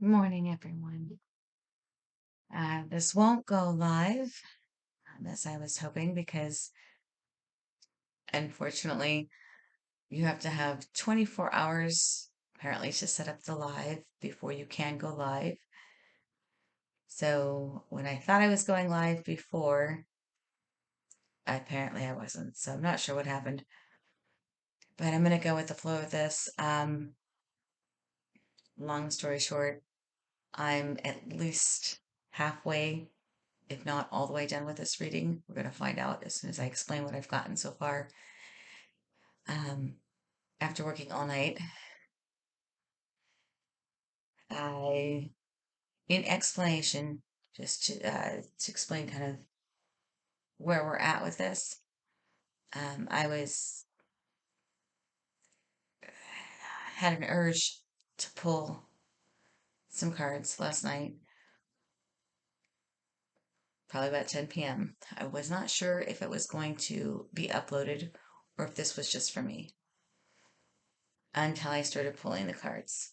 Good morning, everyone. This won't go live as I was hoping because unfortunately you have to have 24 hours apparently to set up the live before you can go live. So when I thought I was going live before, apparently I wasn't. So I'm not sure what happened, but I'm going to go with the flow of this. Long story short, I'm at least halfway, if not all the way done with this reading. We're going to find out as soon as I explain what I've gotten so far. Um, After working all night, I, in explanation, just to explain kind of where we're at with this, I had an urge to pull some cards last night, probably about 10 p.m. I was not sure if it was going to be uploaded or if this was just for me until I started pulling the cards.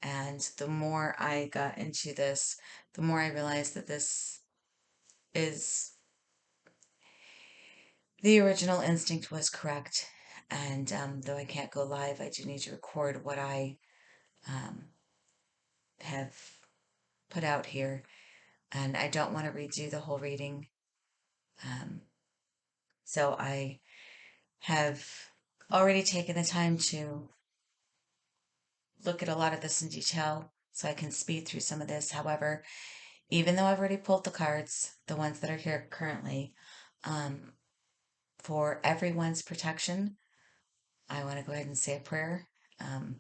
And the more I got into this, the more I realized that this is the original instinct was correct. And though I can't go live, I do need to record what I um, have put out here. And I don't want to redo the whole reading. Um, so I have already taken the time to look at a lot of this in detail so I can speed through some of this. However, even though I've already pulled the cards, the ones that are here currently, um, for everyone's protection, I want to go ahead and say a prayer. Um,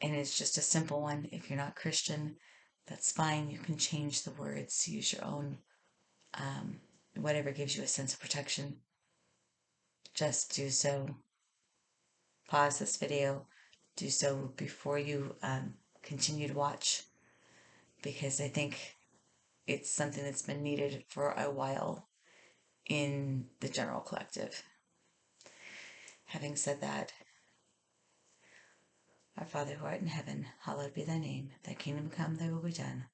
and it's just a simple one. If you're not Christian, that's fine. You can change the words, use your own, um, whatever gives you a sense of protection. Just do so. Pause this video. Do so before you continue to watch, because I think it's something that's been needed for a while in the general collective. Having said that, our Father who art in heaven, hallowed be thy name. Thy kingdom come, thy will be done,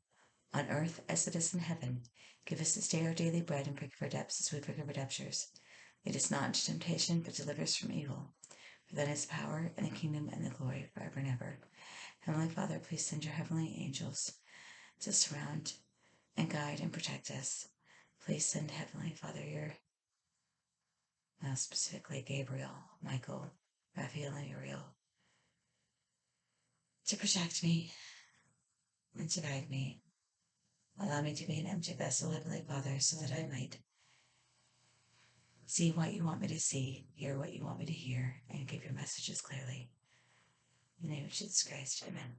on earth as it is in heaven. Give us this day our daily bread, and forgive our debts as we forgive our debtors. Lead us not into temptation, but deliver us from evil. For thine is the power, and the kingdom, and the glory, forever and ever. Heavenly Father, please send your heavenly angels to surround and guide and protect us. Please send, Heavenly Father, your, specifically Gabriel, Michael, Raphael, and Uriel, to protect me and to guide me. Allow me to be an empty vessel, Heavenly Father, so that I might see what you want me to see, hear what you want me to hear, and give your messages clearly. In the name of Jesus Christ, amen.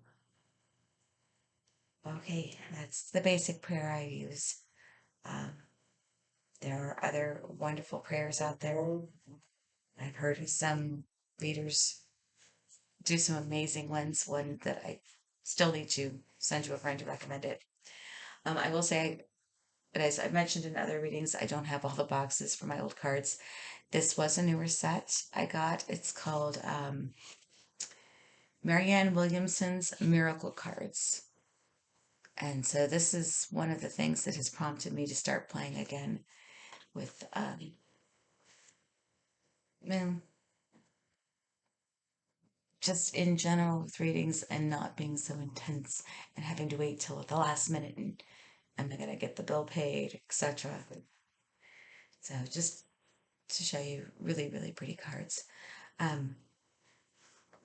Okay, that's the basic prayer I use. Um, there are other wonderful prayers out there. I've heard of some readers do some amazing ones, one that I still need to send you a friend to recommend it. I will say, as I've mentioned in other readings, I don't have all the boxes for my old cards. This was a newer set I got. It's called Marianne Williamson's Miracle Cards. And so this is one of the things that has prompted me to start playing again with, well, just in general with readings and not being so intense and having to wait till the last minute and am I going to get the bill paid, etc. So just to show you really, really pretty cards. Um,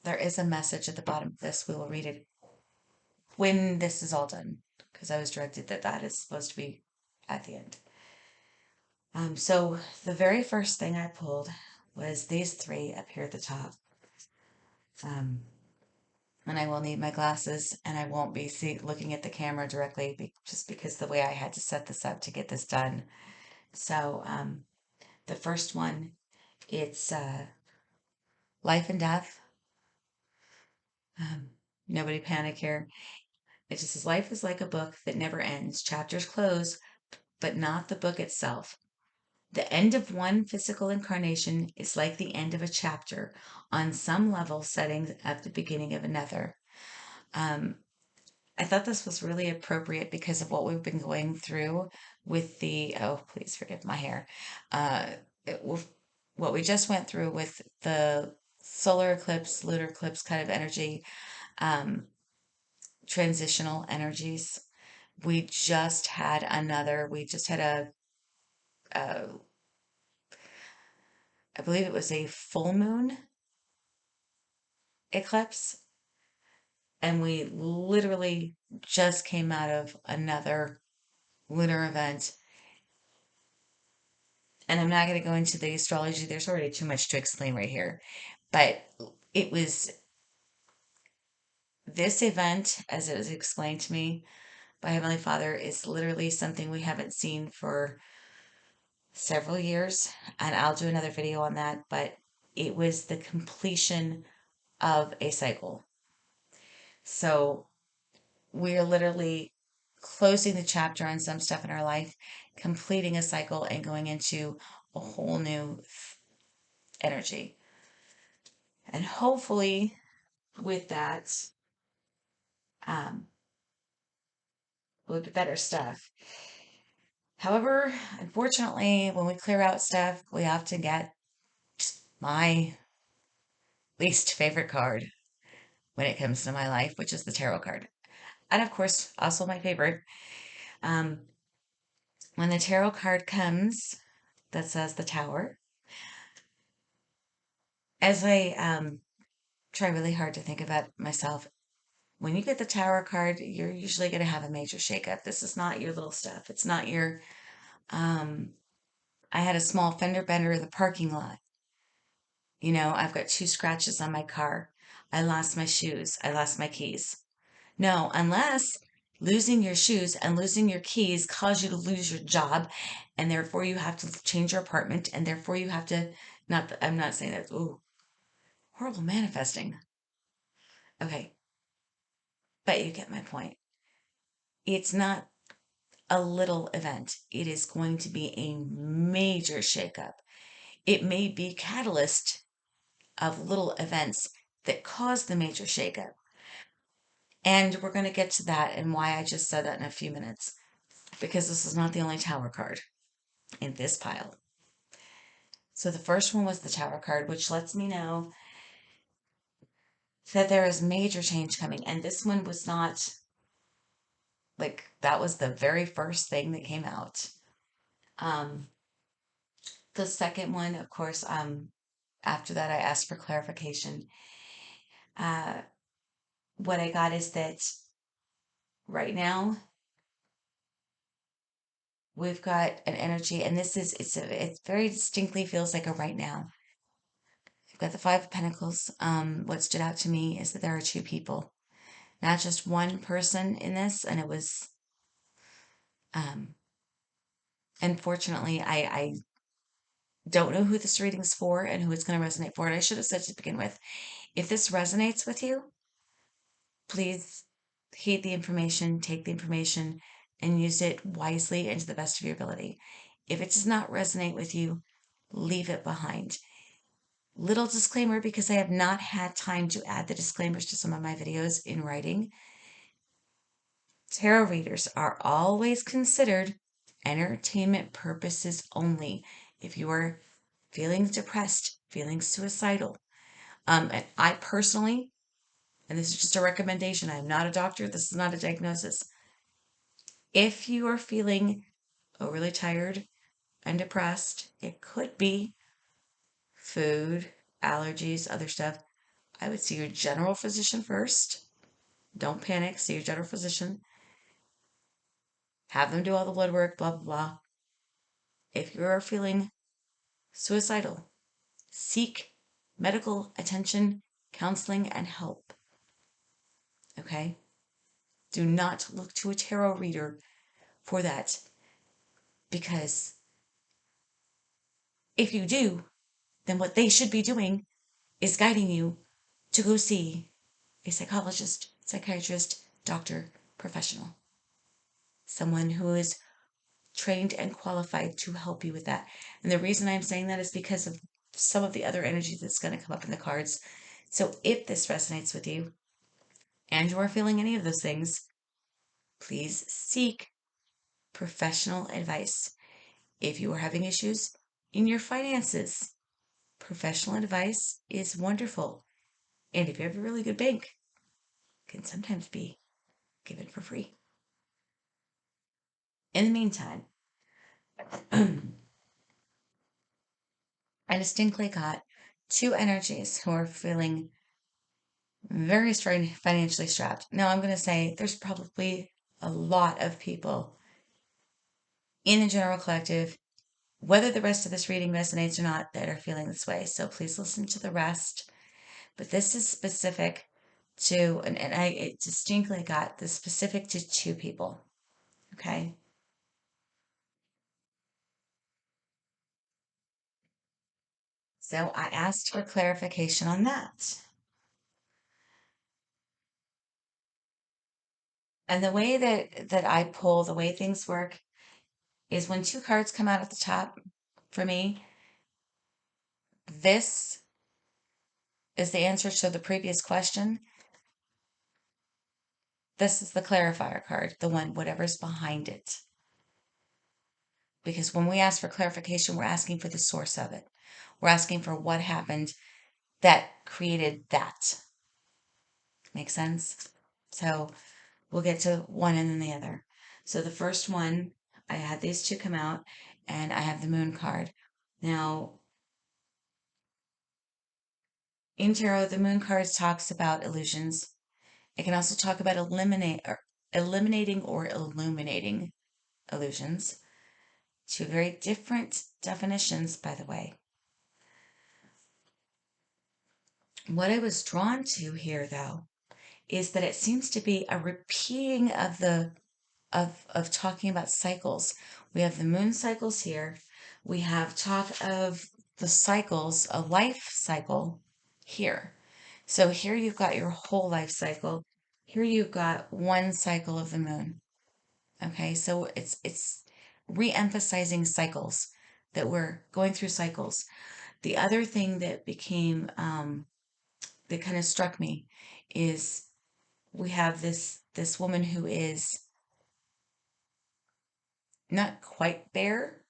there is a message at the bottom of this. We will read it when this is all done, because I was directed that that is supposed to be at the end. So the very first thing I pulled was these three up here at the top. And I will need my glasses, and I won't be looking at the camera directly just because the way I had to set this up to get this done. So the first one, it's life and death. Nobody panic here. It just says life is like a book that never ends. Chapters close, but not the book itself. The end of one physical incarnation is like the end of a chapter on some level, setting up the beginning of another. Um, I thought this was really appropriate because of what we've been going through with the, oh, please forgive my hair. Uh, what we just went through with the solar eclipse, lunar eclipse kind of energy, um, transitional energies. We just had a, I believe it was a full moon eclipse, and we literally just came out of another lunar event. And I'm not going to go into the astrology, there's already too much to explain right here. But it was this event, as it was explained to me by Heavenly Father, is literally something we haven't seen for several years. And I'll do another video on that. But it was the completion of a cycle. So we're literally closing the chapter on some stuff in our life, completing a cycle, and going into a whole new energy. And hopefully, with that, um, will be better stuff. However, unfortunately, when we clear out stuff, we often get my least favorite card when it comes to my life, which is the tarot card. And of course, also my favorite. Um, when the tarot card comes that says the Tower, as I try really hard to think about myself, when you get the Tower card, you're usually going to have a major shakeup. This is not your little stuff. It's not your, um, I had a small fender bender in the parking lot. You know, I've got 2 scratches on my car. I lost my shoes. I lost my keys. No, unless losing your shoes and losing your keys cause you to lose your job, and therefore you have to change your apartment, and therefore you have to, not that, I'm not saying that, ooh, horrible manifesting. Okay, but you get my point. It's not a little event. It is going to be a major shakeup. It may be catalyst of little events that cause the major shakeup. And we're going to get to that and why I just said that in a few minutes. Because this is not the only Tower card in this pile. So the first one was the Tower card, which lets me know that there is major change coming. And this one was not like that was the very first thing that came out. Um, the second one, of course, after that, I asked for clarification. Uh, what I got is that right now we've got an energy, and this is it very distinctly feels like a right now. We've got the Five of Pentacles. What stood out to me is that there are two people, not just one person in this, and it was um, unfortunately I don't know who this reading's for and who it's going to resonate for. And I should have said to begin with, if this resonates with you, please heed the information, take the information, and use it wisely and to the best of your ability. If it does not resonate with you, leave it behind. Little disclaimer, because I have not had time to add the disclaimers to some of my videos in writing. Tarot readers are always considered entertainment purposes only. If you are feeling depressed, feeling suicidal, and I personally, and this is just a recommendation, I am not a doctor, this is not a diagnosis. If you are feeling overly tired and depressed, it could be food, allergies, other stuff. I would see your general physician first. Don't panic, see your general physician. Have them do all the blood work, blah, blah, blah. If you're feeling suicidal, seek medical attention, counseling, and help. Okay? Do not look to a tarot reader for that, because if you do, then what they should be doing is guiding you to go see a psychologist, psychiatrist, doctor, professional. Someone who is trained and qualified to help you with that. And the reason I'm saying that is because of some of the other energy that's going to come up in the cards. So if this resonates with you and you are feeling any of those things, please seek professional advice. If you are having issues in your finances, professional advice is wonderful. And if you have a really good bank, it can sometimes be given for free. In the meantime, I distinctly got two energies who are feeling very financially strapped. Now, I'm going to say there's probably a lot of people in the general collective, whether the rest of this reading resonates or not, that are feeling this way. So please listen to the rest. But this is specific to, and I distinctly got this specific to two people. Okay. So I asked for clarification on that. And the way that I pull, the way things work is when two cards come out at the top for me, this is the answer to the previous question. This is the clarifier card, the one, whatever's behind it. Because when we ask for clarification, we're asking for the source of it. We're asking for what happened that created that. Make sense? So we'll get to one and then the other. So the first one, I had these two come out, and I have the moon card. Now, in tarot, the moon card talks about illusions. It can also talk about eliminating or illuminating illusions. Two very different definitions, by the way. What I was drawn to here, though, is that it seems to be a repeating of the of talking about cycles. We have the moon cycles here. We have talk of the cycles, a life cycle here. So here you've got your whole life cycle. Here you've got one cycle of the moon. Okay, so it's re-emphasizing cycles, that we're going through cycles. The other thing that became that kind of struck me is we have this woman who is not quite bare,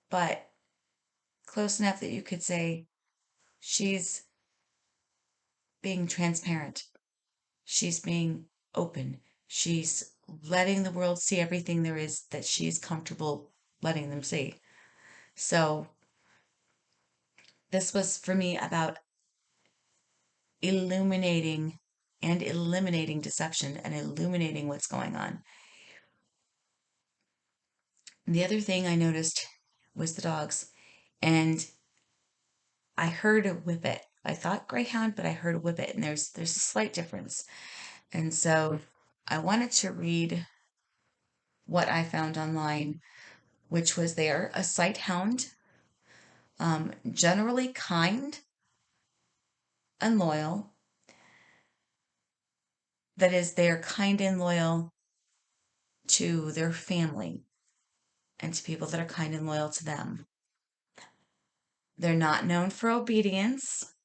but close enough that you could say she's being transparent. She's being open. She's letting the world see everything there is that she's comfortable letting them see. So this was for me about illuminating and eliminating deception and illuminating what's going on. The other thing I noticed was the dogs, and I heard a whippet. I thought greyhound, but I heard a whippet, and there's a slight difference. And so I wanted to read what I found online, which was they're a sight hound, generally kind and loyal. That is, they're kind and loyal to their family and to people that are kind and loyal to them. They're not known for obedience,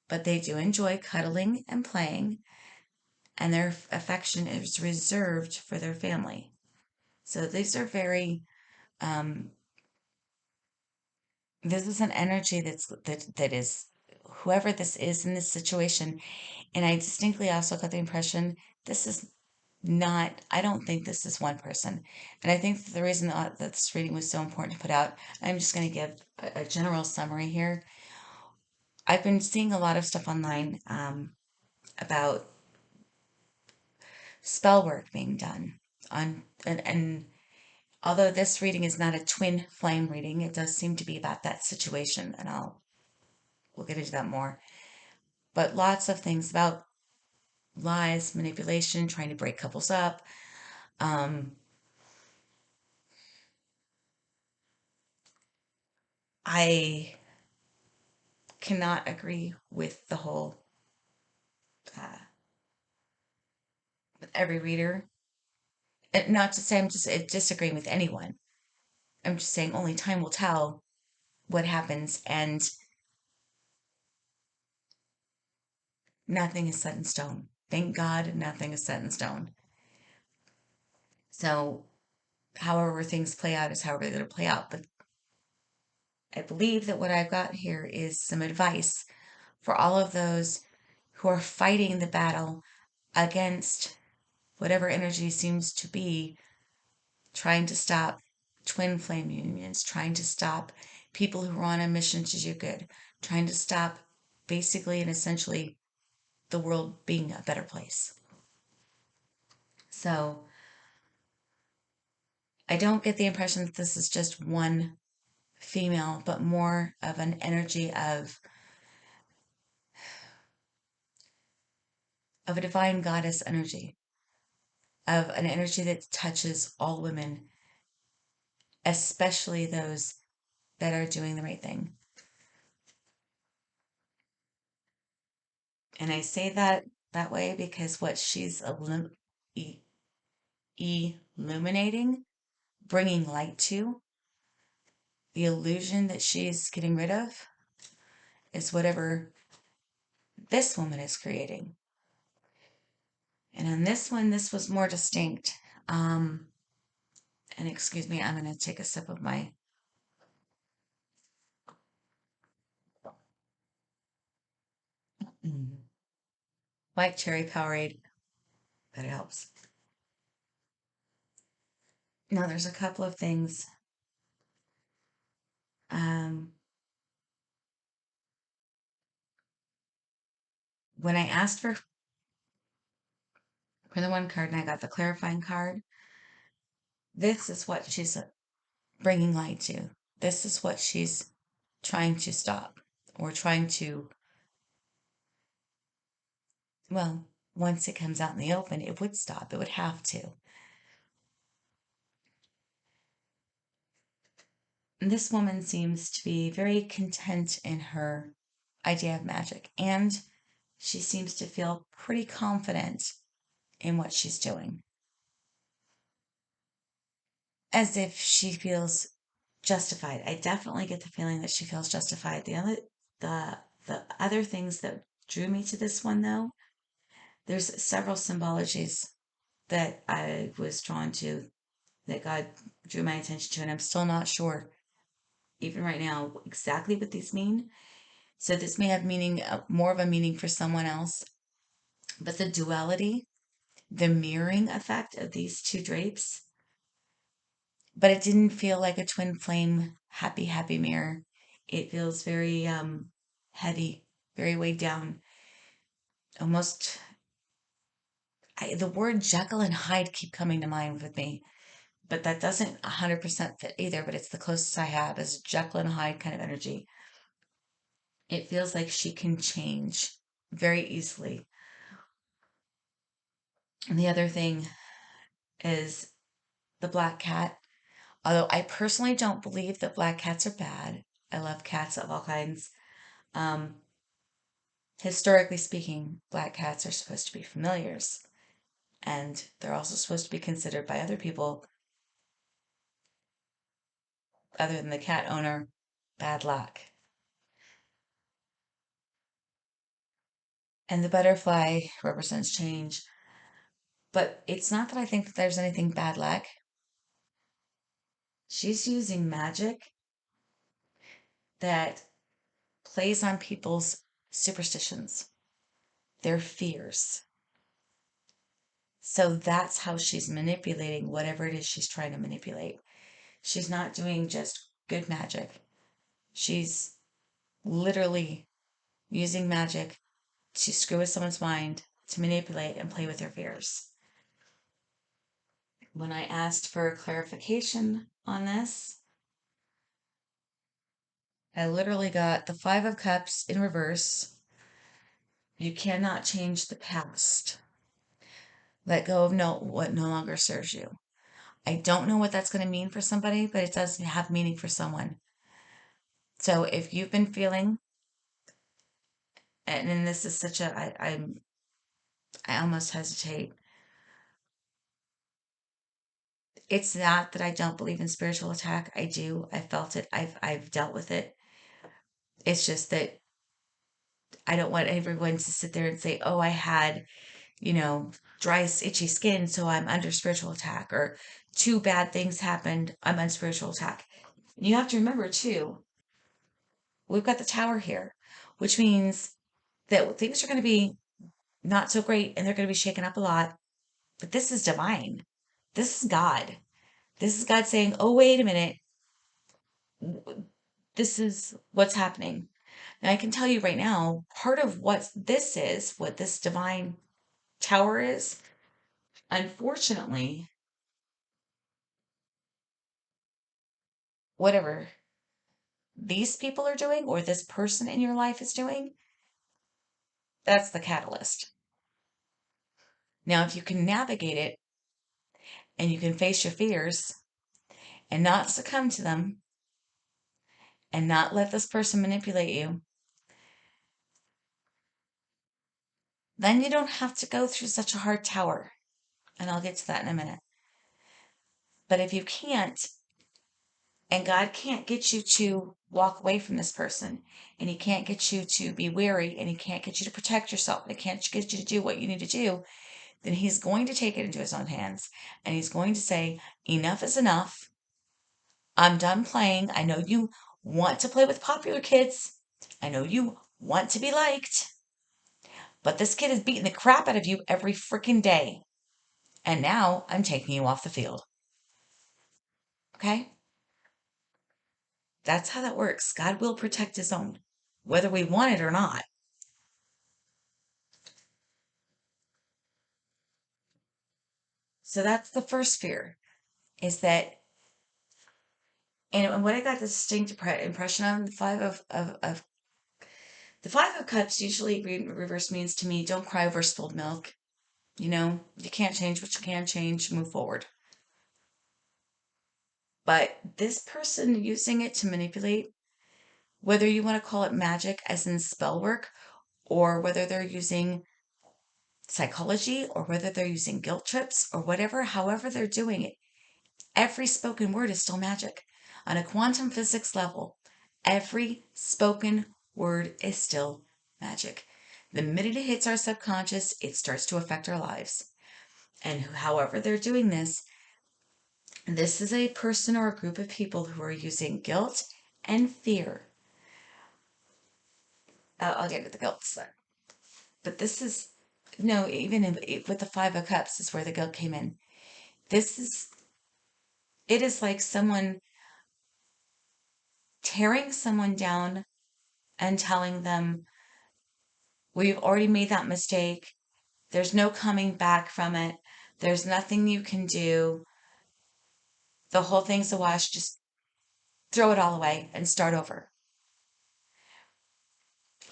but they do enjoy cuddling and playing, and their affection is reserved for their family. So these are very, um, this is an energy that is whoever this is in this situation. And I distinctly also got the impression this is not, I don't think this is one person. And I think the reason that this reading was so important to put out, I'm just going to give a general summary here. I've been seeing a lot of stuff online about spell work being done on, and although this reading is not a twin flame reading, it does seem to be about that situation, and we'll get into that more. But lots of things about lies, manipulation, trying to break couples up. I cannot agree with the whole with every reader Not to say I'm just disagreeing with anyone. I'm just saying only time will tell what happens, and nothing is set in stone. Thank God nothing is set in stone. So, however things play out is however they're going to play out. But I believe that what I've got here is some advice for all of those who are fighting the battle against whatever energy seems to be trying to stop twin flame unions, trying to stop people who are on a mission to do good, trying to stop basically and essentially the world being a better place. So I don't get the impression that this is just one female, but more of an energy of a divine goddess energy, of an energy that touches all women, especially those that are doing the right thing. And I say that way because what she's illuminating, bringing light to, the illusion that she's getting rid of, is whatever this woman is creating. And on this one, this was more distinct. And excuse me, I'm going to take a sip of my white cherry Powerade, but it helps. Now, there's a couple of things. Um, when I asked for the one card and I got the clarifying card, this is what she's bringing light to. This is what she's trying to stop or trying to, well, once it comes out in the open, it would stop. It would have to. And this woman seems to be very content in her idea of magic, and she seems to feel pretty confident in what she's doing, as if she feels justified. I definitely get the feeling that she feels justified. The other things that drew me to this one, though, there's several symbologies that I was drawn to, that God drew my attention to, and I'm still not sure, even right now, exactly what these mean. So this may have meaning, more of a meaning for someone else, but the duality, the mirroring effect of these two drapes, but it didn't feel like a twin flame happy mirror. It feels very heavy, very weighed down. Almost, the word Jekyll and Hyde keep coming to mind with me, but that doesn't 100% fit either, but it's the closest I have is Jekyll and Hyde kind of energy. It feels like she can change very easily. And the other thing is the black cat. Although I personally don't believe that black cats are bad. I love cats of all kinds. Um, Historically speaking, black cats are supposed to be familiars, and they're also supposed to be considered by other people, other than the cat owner, bad luck. And the butterfly represents change. But it's not that I think that there's anything bad luck. She's using magic that plays on people's superstitions, their fears. So that's how she's manipulating whatever it is she's trying to manipulate. She's not doing just good magic. She's literally using magic to screw with someone's mind, to manipulate and play with their fears. When I asked for clarification on this, I literally got the Five of Cups in reverse. You cannot change the past. Let go of what no longer serves you. I don't know what that's going to mean for somebody, but it does have meaning for someone. So if you've been feeling, and this is such a, I almost hesitate It's not that I don't believe in spiritual attack. I do. I felt it. I've dealt with it. It's just that I don't want everyone to sit there and say, "Oh, I had, you know, dry, itchy skin, so I'm under spiritual attack," or two bad things happened, I'm on spiritual attack. You have to remember too, we've got the tower here, which means that things are going to be not so great and they're going to be shaken up a lot. But this is divine. This is God. This is God saying, "Oh, wait a minute. This is what's happening." And I can tell you right now, part of what this is, what this divine tower is, unfortunately, whatever these people are doing or this person in your life is doing, that's the catalyst. Now, if you can navigate it and you can face your fears and not succumb to them and not let this person manipulate you, then you don't have to go through such a hard tower. And I'll get to that in a minute. But if you can't, and God can't get you to walk away from this person, and He can't get you to be wary, and He can't get you to protect yourself, and He can't get you to do what you need to do, then He's going to take it into His own hands. And He's going to say, "Enough is enough. I'm done playing. I know you want to play with popular kids. I know you want to be liked. But this kid is beating the crap out of you every freaking day. And now I'm taking you off the field." Okay? That's how that works. God will protect His own, whether we want it or not. So that's the first fear, is that, and what I got the distinct impression of, the five of cups usually reverse means to me, don't cry over spilled milk. You can't change what you can change, move forward. But this person using it to manipulate, whether you want to call it magic as in spell work, or whether they're using psychology, or whether they're using guilt trips, or whatever, however they're doing it, every spoken word is still magic. On a quantum physics level, every spoken word is still magic. The minute it hits our subconscious, it starts to affect our lives. And however they're doing this is a person or a group of people who are using guilt and fear. I'll get to the guilt side. But this is, no, with the Five of Cups is where the guilt came in. This is, it is like someone tearing someone down and telling them, "We've already made that mistake. There's no coming back from it. There's nothing you can do. The whole thing's a wash. Just throw it all away and start over."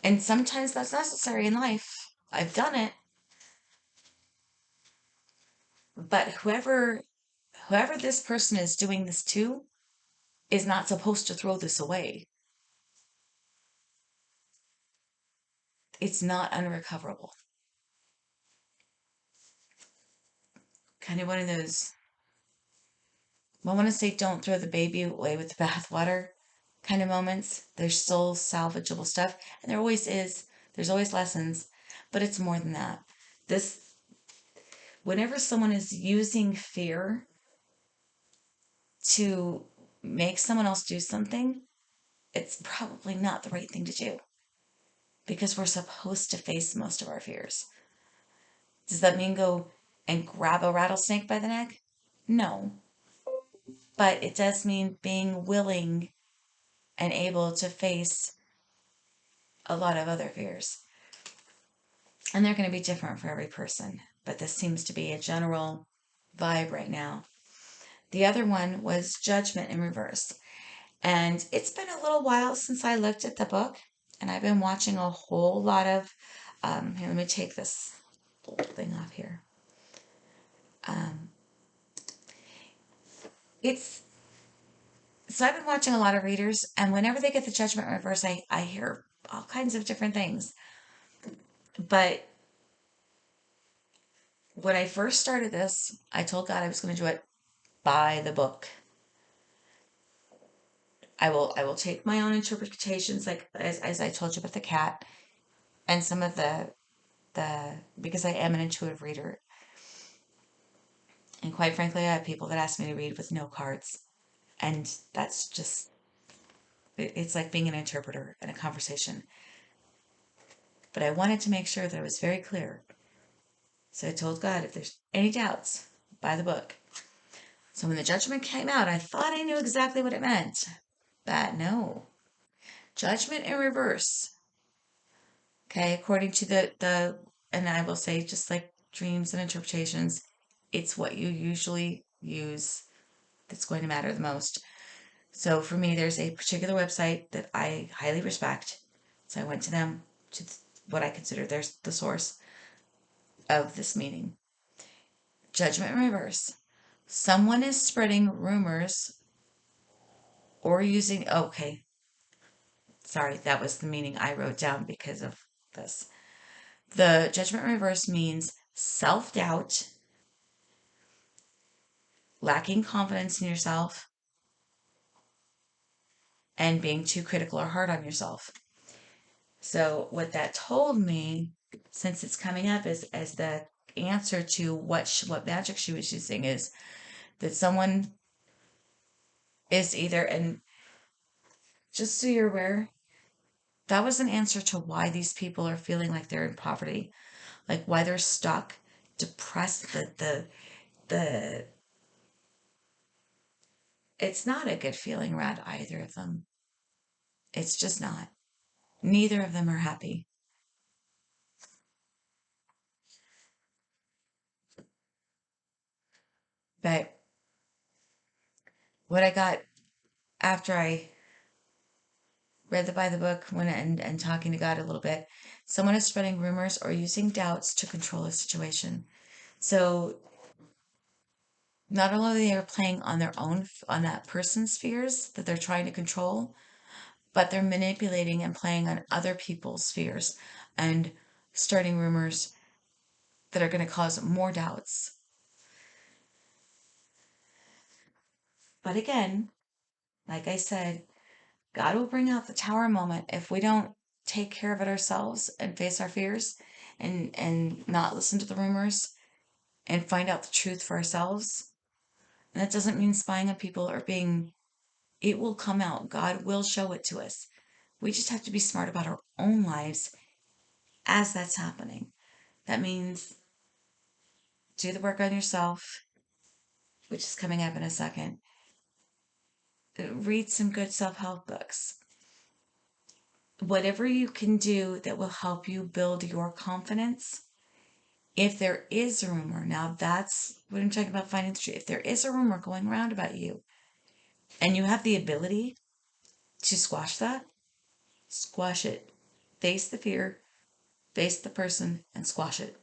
And sometimes that's necessary in life. I've done it. But whoever this person is doing this to is not supposed to throw this away. It's not unrecoverable. Kind of one of those, I want to say, don't throw the baby away with the bathwater kind of moments. There's still salvageable stuff, and there always is. There's always lessons, but it's more than that. This, whenever someone is using fear to make someone else do something, it's probably not the right thing to do, because we're supposed to face most of our fears. Does that mean go and grab a rattlesnake by the neck? No. But it does mean being willing and able to face a lot of other fears. And they're going to be different for every person. But this seems to be a general vibe right now. The other one was judgment in reverse. And it's been a little while since I looked at the book. And I've been watching a whole lot of, here, let me take this thing off here. It's So I've been watching a lot of readers, and whenever they get the judgment reverse, I hear all kinds of different things. But when I first started this, I told God I was going to do it by the book. I will take my own interpretations, like as I told you about the cat and some of the because I am an intuitive reader. And quite frankly, I have people that ask me to read with no cards. And that's just, it's like being an interpreter in a conversation. But I wanted to make sure that I was very clear. So I told God, if there's any doubts, buy the book. So when the judgment came out, I thought I knew exactly what it meant. But no. Judgment in reverse. Okay, according to and I will say, just like dreams and interpretations, it's what you usually use that's going to matter the most. So for me, there's a particular website that I highly respect. So I went to them, to what I consider there's the source of this meaning. Judgment in reverse. Someone is spreading rumors or using, okay, sorry, that was the meaning I wrote down because of this. The judgment in reverse means self doubt, lacking confidence in yourself, and being too critical or hard on yourself. So what that told me, since it's coming up as the answer to what magic she was using, is that someone is either, and just so you're aware, that was an answer to why these people are feeling like they're in poverty, like why they're stuck, depressed. The It's not a good feeling around either of them. It's just not. Neither of them are happy. But what I got after I read the by the book when and talking to God a little bit, someone is spreading rumors or using doubts to control a situation. So not only are they playing on their own, on that person's fears that they're trying to control, but they're manipulating and playing on other people's fears and starting rumors that are going to cause more doubts. But again, like I said, God will bring out the tower moment if we don't take care of it ourselves and face our fears and not listen to the rumors and find out the truth for ourselves. And that doesn't mean spying on people or being, it will come out. God will show it to us. We just have to be smart about our own lives as that's happening. That means do the work on yourself, which is coming up in a second. Read some good self help books. Whatever you can do that will help you build your confidence. If there is a rumor, now that's what I'm talking about, finding the truth. If there is a rumor going around about you and you have the ability to squash that, squash it. Face the fear, face the person, and squash it.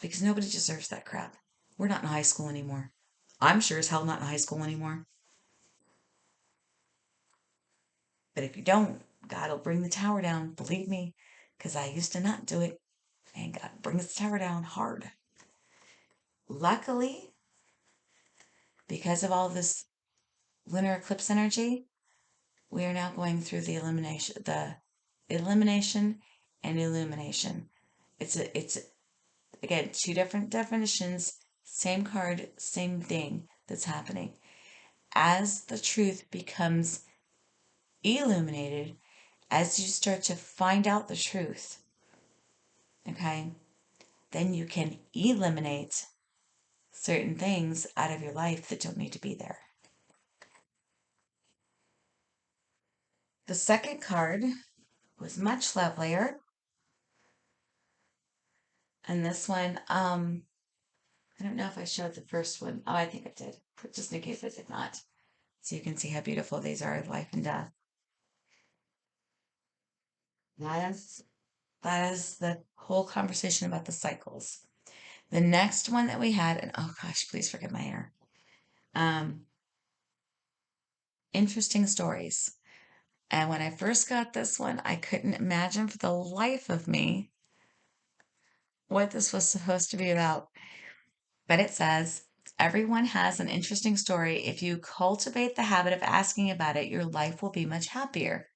Because nobody deserves that crap. We're not in high school anymore. I'm sure as hell not in high school anymore. But if you don't, God will bring the tower down. Believe me, because I used to not do it. And God brings the tower down hard. Luckily, because of all this lunar eclipse energy, we are now going through the elimination and illumination. It's again two different definitions, same card, same thing that's happening. As the truth becomes illuminated, as you start to find out the truth, okay, then you can eliminate certain things out of your life that don't need to be there. The second card was much lovelier. And this one, I don't know if I showed the first one. Oh, I think I did, just in case I did not. So you can see how beautiful these are, life and death. That is the whole conversation about the cycles. The next one that we had, and oh gosh, please forgive my hair. Um, Interesting stories. And when I first got this one, I couldn't imagine for the life of me what this was supposed to be about. But it says, Everyone has an interesting story. If you cultivate the habit of asking about it, your life will be much happier.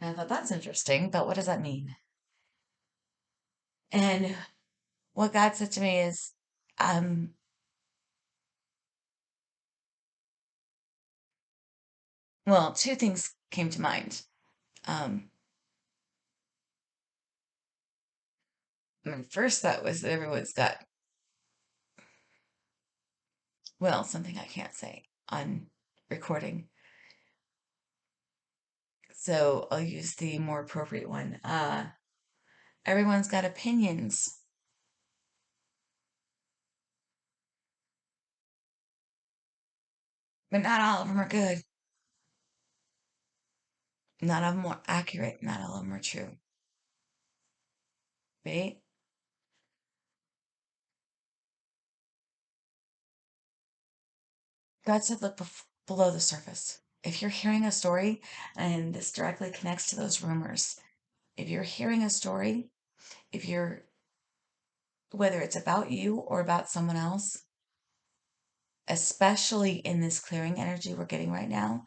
And I thought that's interesting, but what does that mean? And what God said to me is, um, well, two things came to mind. Um, my first thought was that everyone's got, well, something I can't say on recording. So I'll use the more appropriate one. Everyone's got opinions, but not all of them are good. None of them are accurate. Not all of them are true. Right? God said, look below the surface. If you're hearing a story, and this directly connects to those rumors, if you're hearing a story, if you're, whether it's about you or about someone else, especially in this clearing energy we're getting right now,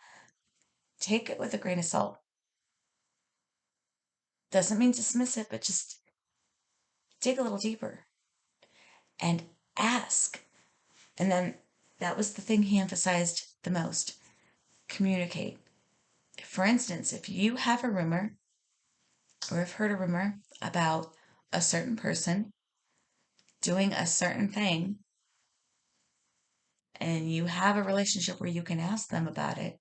take it with a grain of salt. Doesn't mean dismiss it, but just dig a little deeper and ask. And then that was the thing he emphasized the most: communicate. For instance, if you have a rumor or have heard a rumor about a certain person doing a certain thing, and you have a relationship where you can ask them about it,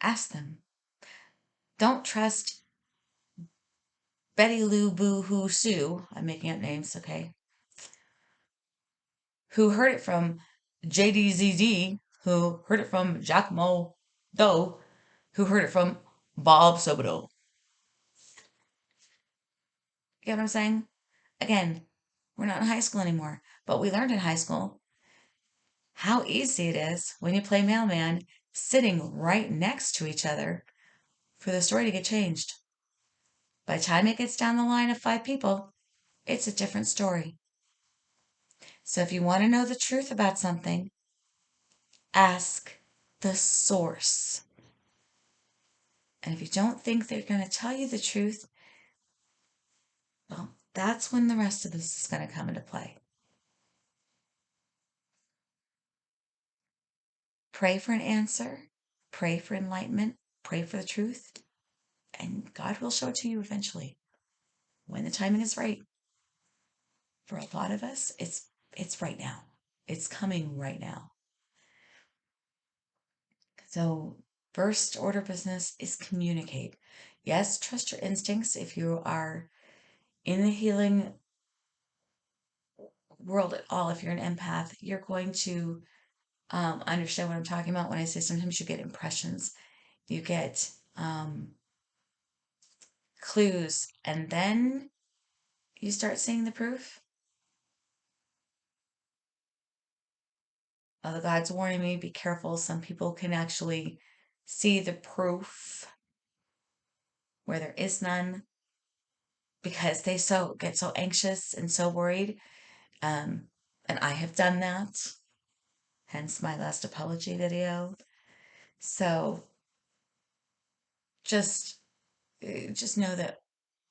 ask them. Don't trust Betty Lou Boo Hoo Sue, I'm making up names, okay, who heard it from JDZZ, who heard it from Giacomo Doe, who heard it from Bob Sobodo. You get what I'm saying? Again, we're not in high school anymore, but we learned in high school how easy it is when you play mailman sitting right next to each other for the story to get changed. By the time it gets down the line of 5 people, it's a different story. So if you want to know the truth about something, ask the source. And if you don't think they're going to tell you the truth, well, that's when the rest of this is going to come into play. Pray for an answer, pray for enlightenment, pray for the truth, and God will show it to you eventually when the timing is right. For a lot of us, it's right now. It's coming right now. So, first order business is communicate. Yes, trust your instincts. If you are in the healing world at all, if you're an empath, you're going to understand what I'm talking about when I say sometimes you get impressions, you get clues, and then you start seeing the proof. The God's warning me, be careful. Some people can actually see the proof where there is none because they get so anxious and so worried. And I have done that, hence my last apology video. So just just know that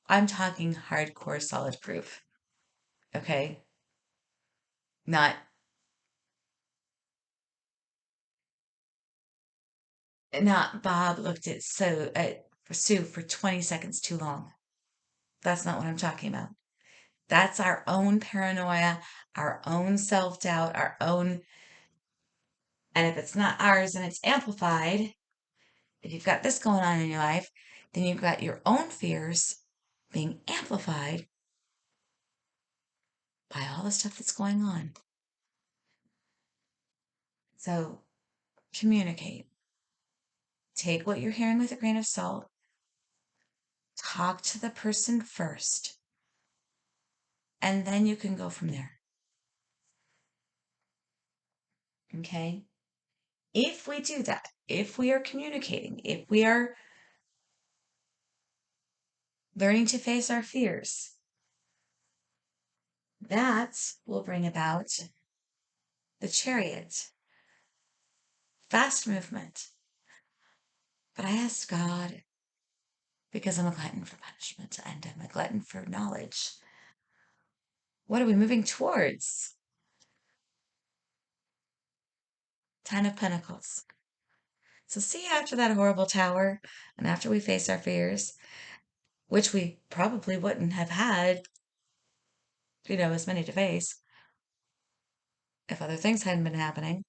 I'm talking hardcore solid proof. Okay? Not Bob looked at Sue for 20 seconds too long. That's not what I'm talking about. That's our own paranoia, our own self-doubt, our own, and if it's not ours and it's amplified, if you've got this going on in your life, then you've got your own fears being amplified by all the stuff that's going on. So communicate. Take what you're hearing with a grain of salt. Talk to the person first. And then you can go from there. Okay? If we do that, if we are communicating, if we are learning to face our fears, that will bring about the chariot, fast movement. But I asked God, because I'm a glutton for punishment and I'm a glutton for knowledge, what are we moving towards? Ten of Pentacles. So see, after that horrible tower, and after we face our fears, which we probably wouldn't have had, as many to face if other things hadn't been happening.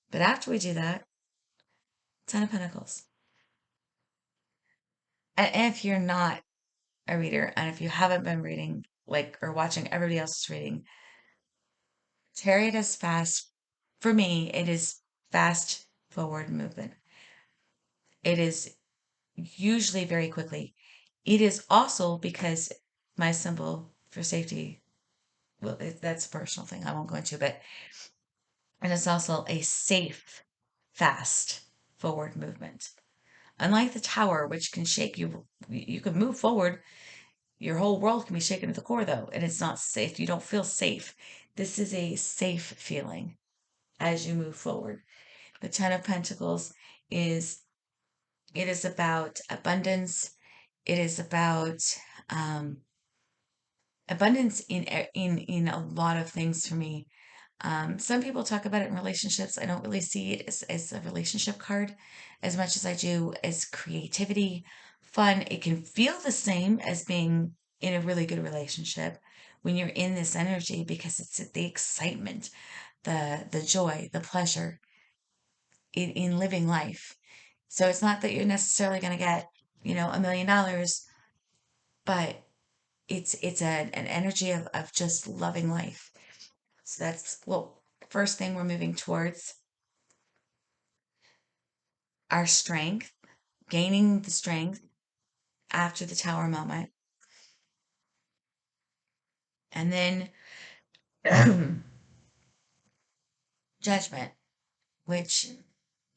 But after we do that, Ten of Pentacles. And if you're not a reader, and if you haven't been reading, like, or watching everybody else's reading, Chariot is fast. For me, it is fast forward movement. It is usually very quickly. It is also because my symbol for safety, well, that's a personal thing I won't go into, but and it's also a safe, fast forward movement. Unlike the tower, which can shake you, you can move forward. Your whole world can be shaken to the core, though, and it's not safe. You don't feel safe. This is a safe feeling as you move forward. The Ten of Pentacles is it is about abundance. It is about um, abundance in a lot of things for me. Some people talk about it in relationships. I don't really see it as a relationship card as much as I do as creativity, fun. It can feel the same as being in a really good relationship when you're in this energy because it's the excitement, the joy, the pleasure in living life. So it's not that you're necessarily going to get, $1 million, but it's an energy of just loving life. So that's, well, first thing we're moving towards our strength, gaining the strength after the tower moment. And then judgment, which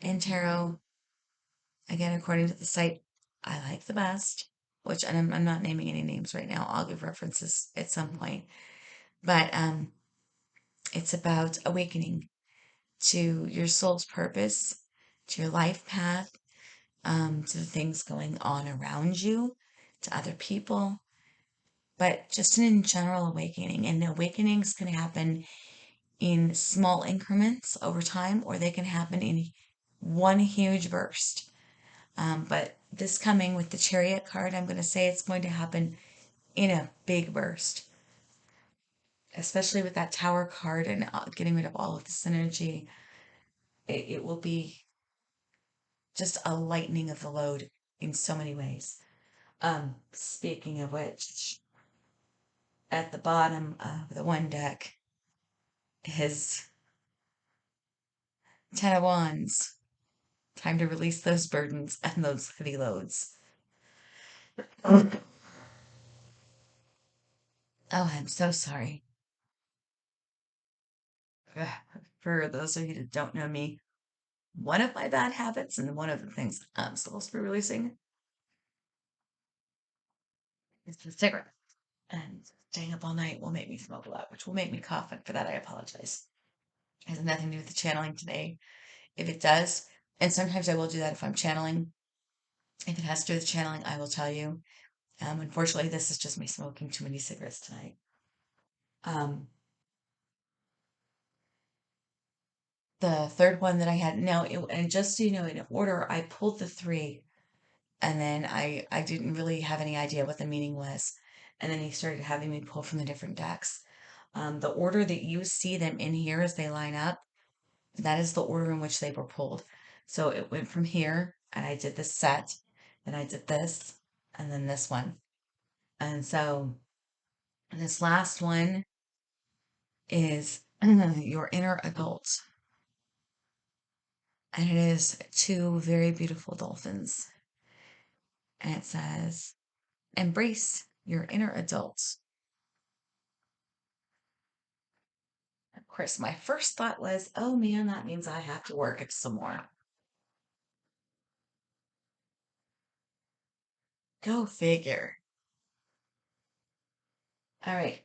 in tarot, again, according to the site I like the best, which and I'm not naming any names right now. I'll give references at some point. But it's about awakening to your soul's purpose, to your life path, to the things going on around you, to other people, but just an in general awakening. And the awakenings can happen in small increments over time, or they can happen in one huge burst. But this coming with the Chariot card, I'm going to say it's going to happen in a big burst, especially with that Tower card and getting rid of all of this energy. It will be just a lightening of the load in so many ways. Speaking of which, at the bottom of the one deck is Ten of Wands. Time to release those burdens and those heavy loads. Oh, I'm so sorry. For those of you that don't know me, one of my bad habits and one of the things I'm supposed to be releasing is the cigarette. And staying up all night will make me smoke a lot, which will make me cough. And for that, I apologize. It has nothing to do with the channeling today. If it does, and sometimes I will do that if I'm channeling. If it has to do with channeling, I will tell you. Unfortunately, this is just me smoking too many cigarettes tonight. Um, the third one that I had, no, and just so you know, in order, I pulled the three, and then I didn't really have any idea what the meaning was. And then he started having me pull from the different decks. The order that you see them in here as they line up, that is the order in which they were pulled. So it went from here, and I did this set, then I did this, and then this one. And so this last one is your inner adult. And it is two very beautiful dolphins. And it says, embrace your inner adult. Of course, my first thought was, oh man, that means I have to work it some more. Go figure. All right.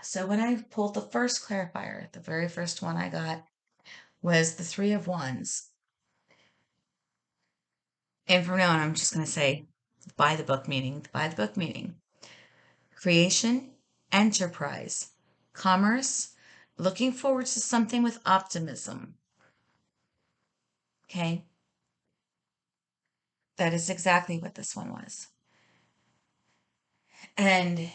So when I pulled the first clarifier, the very first one I got was the Three of Wands. And from now on, I'm just going to say by the book meaning, by the book meaning. Creation, enterprise, commerce, looking forward to something with optimism. Okay? That is exactly what this one was. And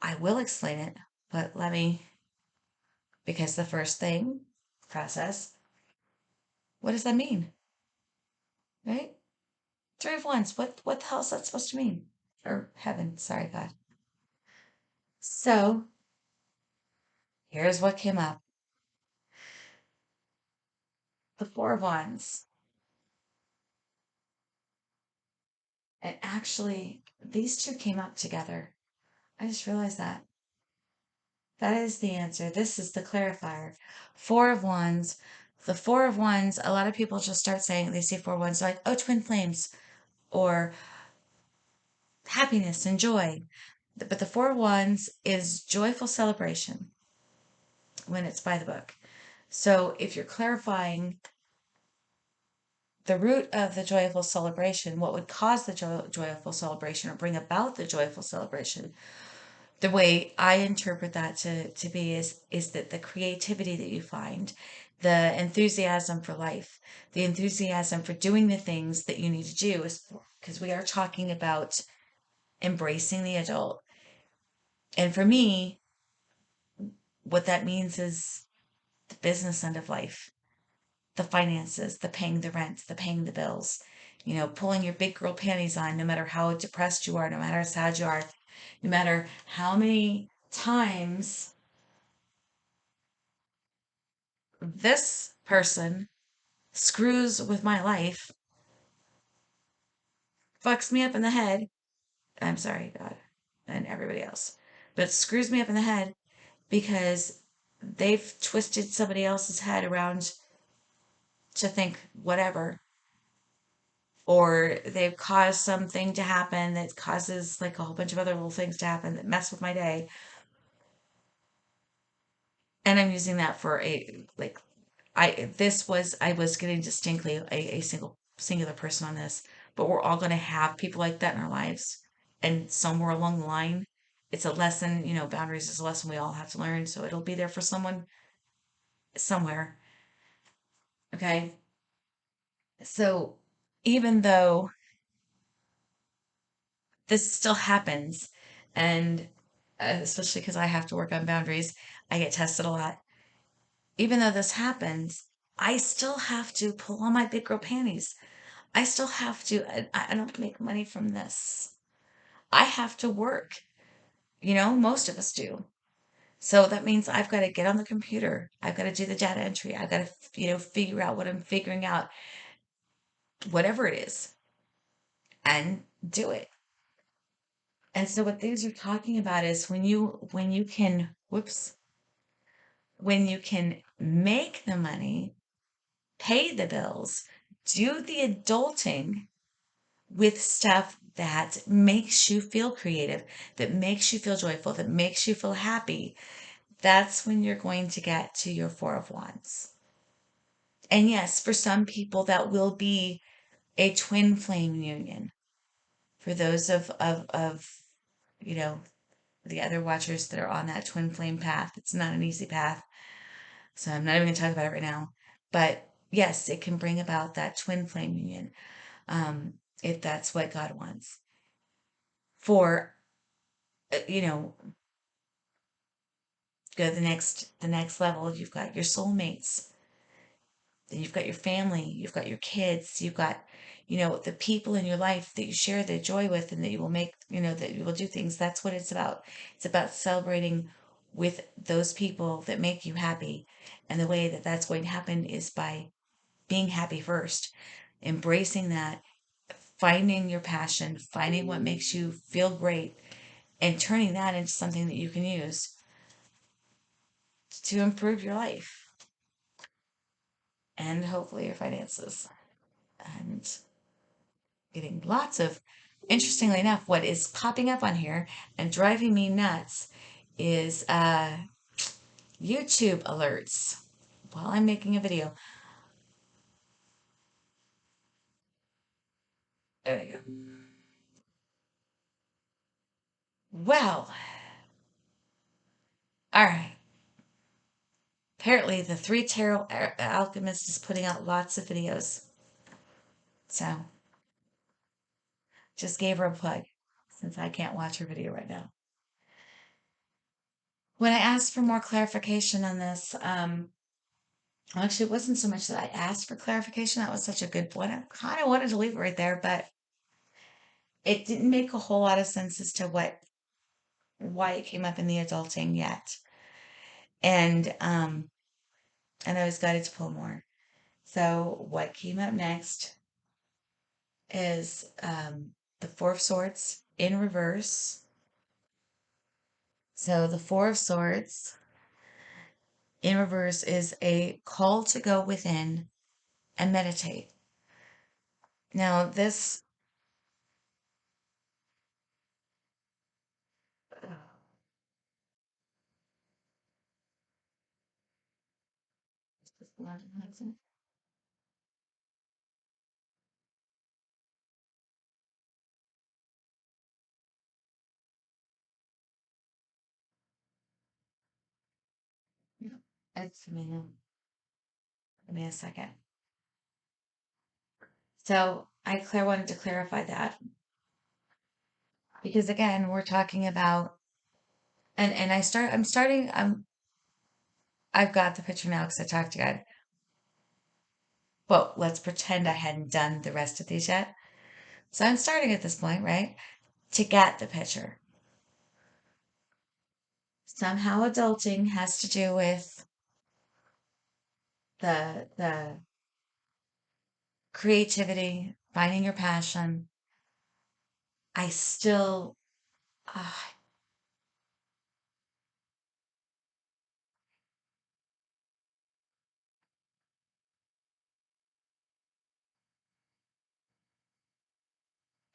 I will explain it, but let me, because the first thing, process, what does that mean? Right? Three of Wands. What the hell is that supposed to mean? Or heaven, sorry, God. So here's what came up. The Four of Wands. And actually, these two came up together. I just realized that. That is the answer. This is the clarifier. Four of Wands. The Four of Wands, a lot of people just start saying they see Four of Wands, they're like, oh, twin flames, or happiness and joy. But the Four of Wands is joyful celebration when it's by the book. So if you're clarifying the root of the joyful celebration, what would cause the joyful celebration or bring about the joyful celebration, the way I interpret that to be is that the creativity that you find, the enthusiasm for life, the enthusiasm for doing the things that you need to do, is because we are talking about embracing the adult. And for me, what that means is the business end of life, the finances, the paying the rent, the paying the bills, pulling your big girl panties on, no matter how depressed you are, no matter how sad you are, no matter how many times this person screws with my life, fucks me up in the head. I'm sorry, God, and everybody else, but screws me up in the head because they've twisted somebody else's head around to think whatever, or they've caused something to happen that causes like a whole bunch of other little things to happen that mess with my day. And I'm using that for a like I was getting distinctly a singular person on this, but we're all going to have people like that in our lives, and somewhere along the line, it's a lesson. Boundaries is a lesson we all have to learn, so it'll be there for someone somewhere. Okay, so even though this still happens, and especially because I have to work on boundaries, I get tested a lot. Even though this happens, I still have to pull on my big girl panties. I still have to, I don't make money from this. I have to work. Most of us do. So that means I've got to get on the computer. I've got to do the data entry. I've got to, figure out what I'm figuring out, whatever it is, and do it. And so what these are talking about is when you can, whoops, when you can make the money, pay the bills, do the adulting with stuff that makes you feel creative, that makes you feel joyful, that makes you feel happy, that's when you're going to get to your Four of Wands. And yes, for some people, that will be a twin flame union. For those of you know, the other watchers that are on that twin flame path, it's not an easy path. So I'm not even going to talk about it right now. But yes, it can bring about that twin flame union, if that's what God wants. For, you know, go to the next level, you've got your soulmates. Then you've got your family, you've got your kids, you've got, the people in your life that you share the joy with and that you will make, that you will do things. That's what it's about. It's about celebrating with those people that make you happy. And the way that that's going to happen is by being happy first, embracing that, finding your passion, finding what makes you feel great, and turning that into something that you can use to improve your life and hopefully your finances. And getting lots of Interestingly enough, what is popping up on here and driving me nuts is YouTube alerts while I'm making a video. There we go. Well, all right. Apparently, the Three Tarot Alchemist is putting out lots of videos. So, just gave her a plug since I can't watch her video right now. When I asked for more clarification on this, actually, it wasn't so much that I asked for clarification. That was such a good point. I kind of wanted to leave it right there, but it didn't make a whole lot of sense as to why it came up in the adulting yet. And and I was guided to pull more. So what came up next is the Four of Swords in reverse. So the Four of Swords in reverse is a call to go within and meditate. Now this it's give me a second. So I wanted to clarify that because again we're talking about and I've got the picture now because I talked to God. Well, let's pretend I hadn't done the rest of these yet. So I'm starting at this point, right? To get the picture. Somehow adulting has to do with the creativity, finding your passion. I still uh,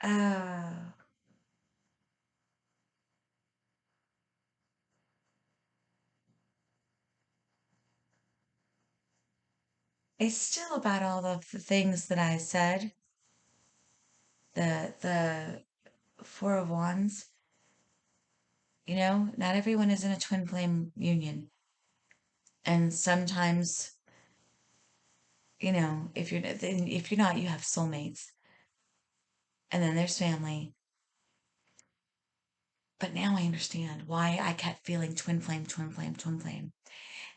uh, it's still about all of the things that I said. The Four of Wands. You know, not everyone is in a twin flame union, and sometimes, you know, if you're not, you have soulmates, and then there's family. But now I understand why I kept feeling twin flame, twin flame, twin flame.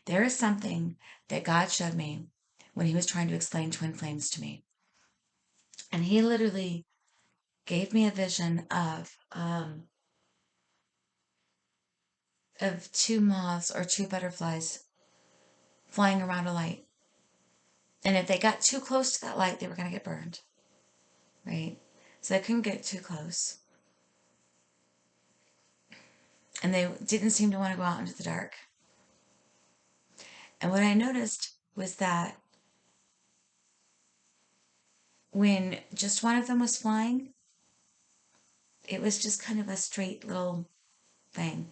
There is something that God showed me when He was trying to explain twin flames to me, and He literally gave me a vision of two moths or two butterflies flying around a light. And if they got too close to that light, they were going to get burned, right? So they couldn't get too close. And they didn't seem to want to go out into the dark. And what I noticed was that when just one of them was flying, it was just kind of a straight little thing.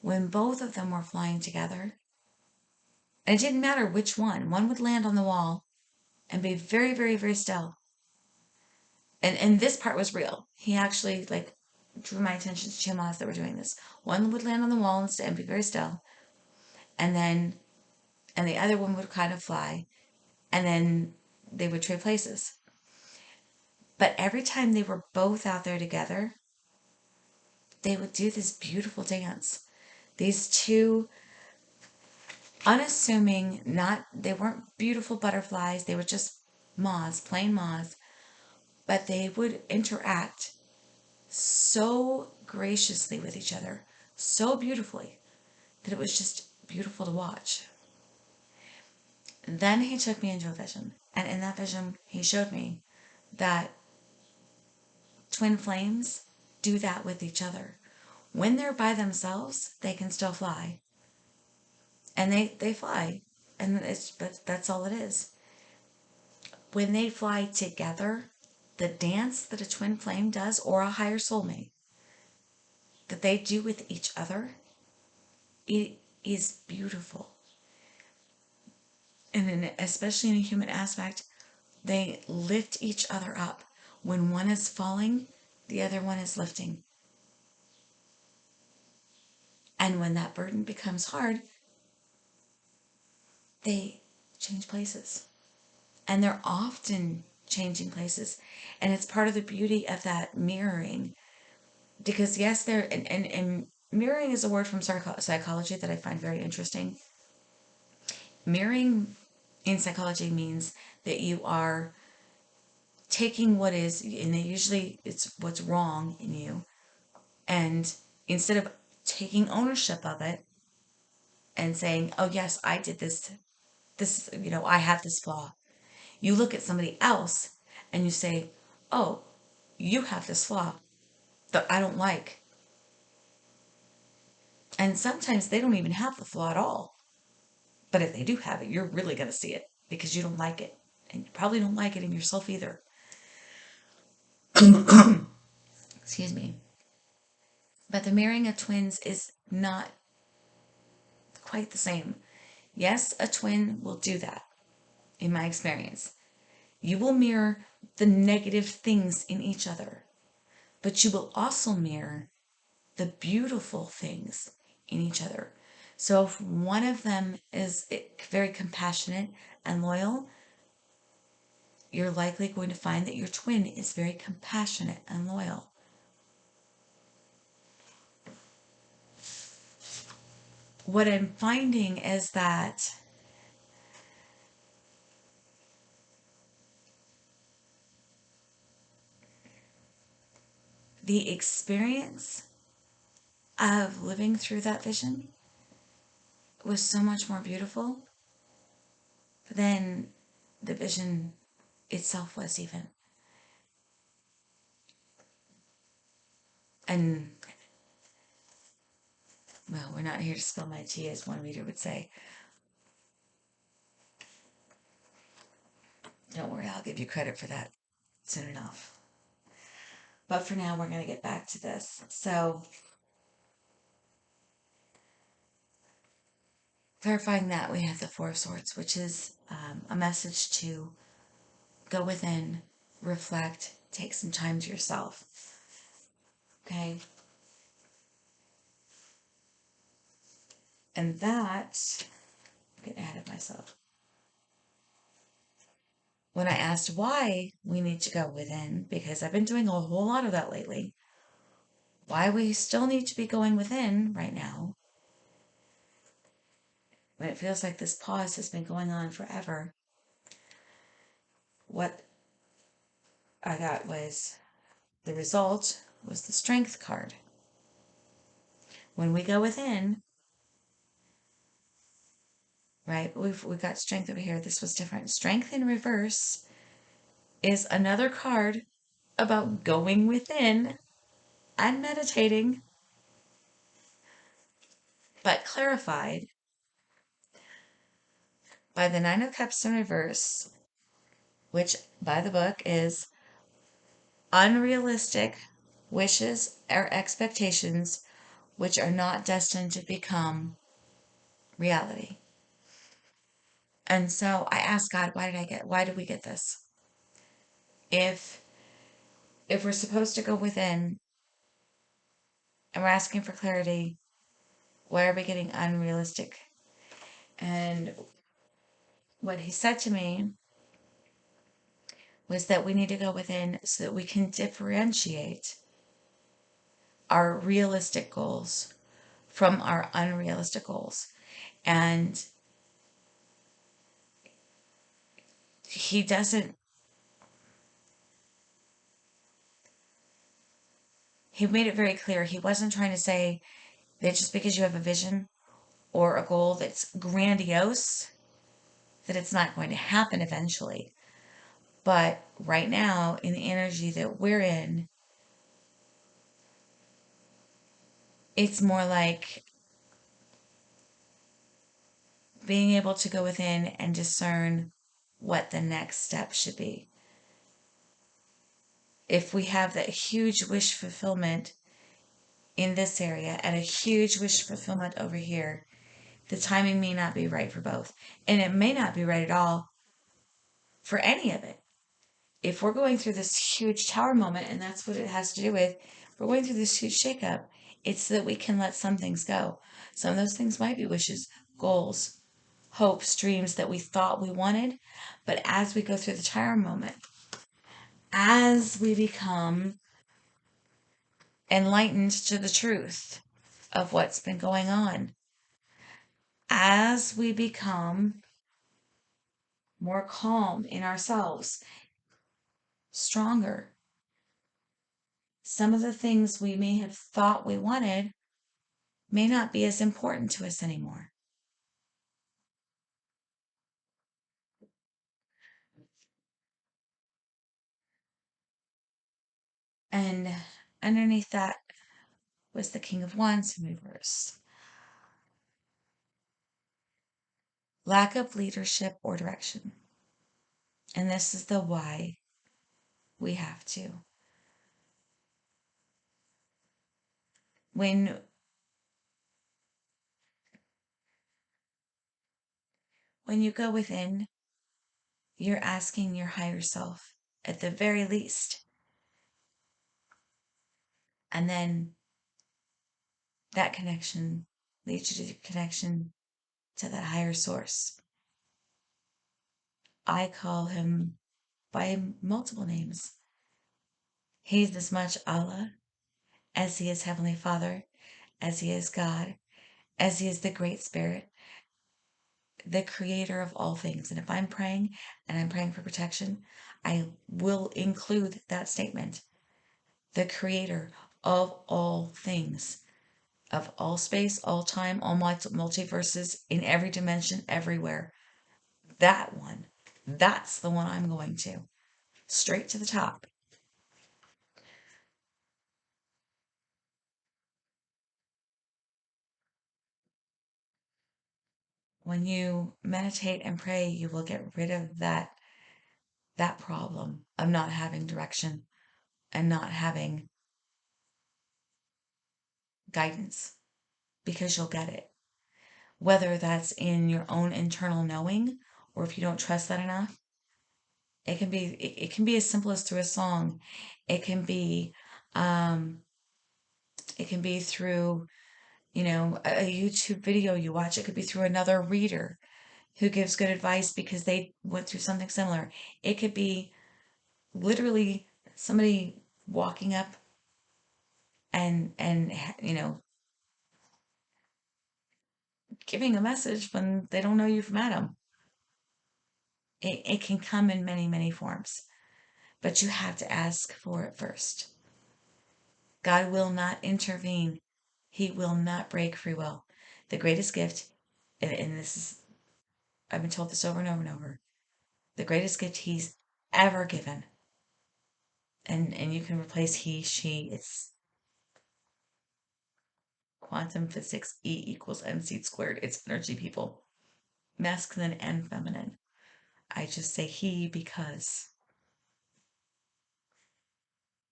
When both of them were flying together, and it didn't matter which one would land on the wall and be very, very, very still. And this part was real. He actually like drew my attention to two moths that were doing this. One would land on the wall and be very still, and then and the other one would kind of fly, and then they would trade places. But every time they were both out there together, they would do this beautiful dance. These two unassuming, not they weren't beautiful butterflies, they were just moths, plain moths, but they would interact so graciously with each other, so beautifully, that it was just beautiful to watch. Then he took me into a vision, and in that vision, he showed me that twin flames do that with each other. When they're by themselves, they can still fly, and they fly, and it's but that's all it is. When they fly together, the dance that a twin flame does, or a higher soulmate, that they do with each other, it is beautiful. And especially in a human aspect, they lift each other up. When one is falling, the other one is lifting. And when that burden becomes hard, they change places. And they're often changing places. And it's part of the beauty of that mirroring. Because yes, and mirroring is a word from psychology that I find very interesting. Mirroring in psychology means that you are taking what is, and usually it's what's wrong in you, and instead of taking ownership of it and saying, oh yes, I did this, I have this flaw, you look at somebody else and you say, oh, you have this flaw that I don't like. And sometimes they don't even have the flaw at all. But if they do have it, you're really going to see it because you don't like it. And you probably don't like it in yourself either. Excuse me. But the mirroring of twins is not quite the same. Yes, a twin will do that, in my experience. You will mirror the negative things in each other, but you will also mirror the beautiful things in each other. So if one of them is very compassionate and loyal, you're likely going to find that your twin is very compassionate and loyal. What I'm finding is that the experience of living through that vision was so much more beautiful than the vision itself was even. And, well, we're not here to spill my tea, as one reader would say. Don't worry, I'll give you credit for that soon enough. But for now, we're going to get back to this. So, clarifying that, we have the Four of Swords, which is a message to go within, reflect, take some time to yourself. Okay? And that, I'm getting ahead of myself. When I asked why we need to go within, because I've been doing a whole lot of that lately, why we still need to be going within right now, when it feels like this pause has been going on forever, what I got was the result was the Strength card. When we go within, right, we got Strength over here. This was different. Strength in reverse is another card about going within and meditating, but clarified by the Nine of Cups in reverse, which by the book is unrealistic wishes or expectations which are not destined to become reality. And so I asked God, why did we get this? If we're supposed to go within and we're asking for clarity, why are we getting unrealistic? And what he said to me was that we need to go within so that we can differentiate our realistic goals from our unrealistic goals. And he doesn't, he made it very clear. He wasn't trying to say that just because you have a vision or a goal that's grandiose, that it's not going to happen eventually. But right now, in the energy that we're in, it's more like being able to go within and discern what the next step should be. if we have that huge wish fulfillment in this area and a huge wish fulfillment over here, the timing may not be right for both. And it may not be right at all for any of it. If we're going through this huge tower moment, and that's what it has to do with, we're going through this huge shakeup, it's so that we can let some things go. Some of those things might be wishes, goals, hopes, dreams that we thought we wanted. But as we go through the tower moment, as we become enlightened to the truth of what's been going on, as we become more calm in ourselves, stronger, some of the things we may have thought we wanted may not be as important to us anymore. And underneath that was the King of Wands in reverse. Lack of leadership or direction. And this is the why we have to. When you go within, you're asking your higher self at the very least. And then that connection leads you to the connection to that higher source. I call him by multiple names. He's as much Allah as he is Heavenly Father, as he is God, as he is the Great Spirit, the creator of all things. And if I'm praying and I'm praying for protection, I will include that statement. The creator of all things, of all space, all time, all multiverses, in every dimension, everywhere. That one. That's the one I'm going to. Straight to the top. When you meditate and pray, you will get rid of that problem of not having direction and not having guidance, because you'll get it. Whether that's in your own internal knowing, or if you don't trust that enough, it can be as simple as through a song. It can be um, it can be through, a YouTube video you watch. It could be through another reader who gives good advice because they went through something similar. It could be literally somebody walking up and giving a message when they don't know you from Adam. It can come in many, many forms, but you have to ask for it first. God will not intervene. He will not break free will. The greatest gift, and this is, I've been told this over and over and over, the greatest gift he's ever given, and you can replace he, she, it's quantum physics, E equals mc squared. It's energy, people. Masculine and feminine. I just say he because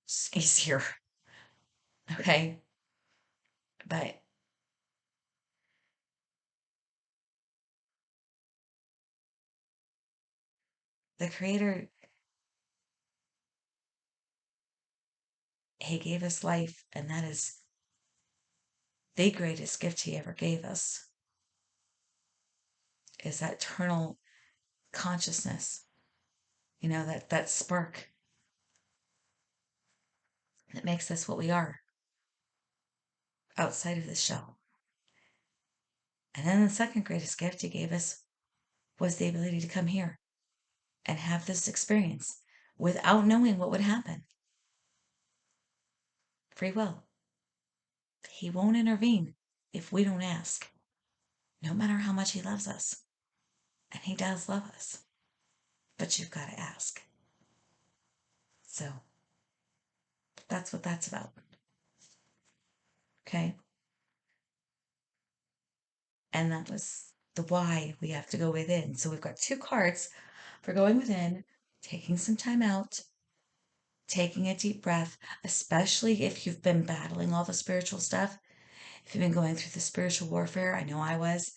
it's easier. Okay? But the creator, he gave us life, and that is the greatest gift he ever gave us, is that eternal consciousness, that spark that makes us what we are outside of this shell. And then the second greatest gift he gave us was the ability to come here and have this experience without knowing what would happen. Free will. He won't intervene if we don't ask, no matter how much he loves us. And he does love us, but you've got to ask. So that's what that's about. Okay? And that was the why we have to go within. So we've got two cards for going within, taking some time out, taking a deep breath, especially if you've been battling all the spiritual stuff, if you've been going through the spiritual warfare, I know I was,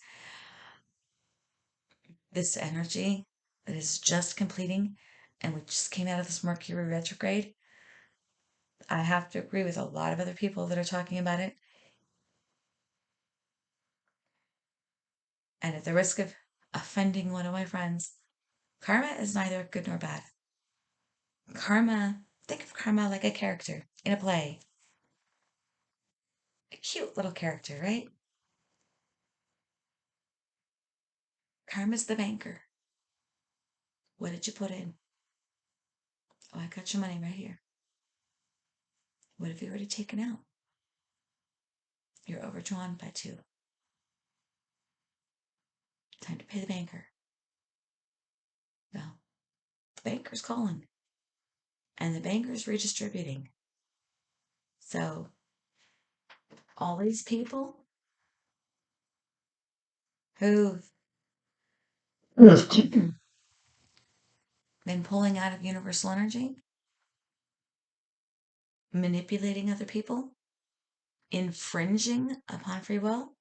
this energy that is just completing, and we just came out of this Mercury retrograde. I have to agree with a lot of other people that are talking about it. And at the risk of offending one of my friends, karma is neither good nor bad. Karma, think of karma like a character in a play. A cute little character, right? Karma's the banker. What did you put in? Oh, I got your money right here. What have you already taken out? You're overdrawn by 2. Time to pay the banker. Well, the banker's calling, and the banker's redistributing. So, all these people who've been pulling out of universal energy, manipulating other people, infringing upon free will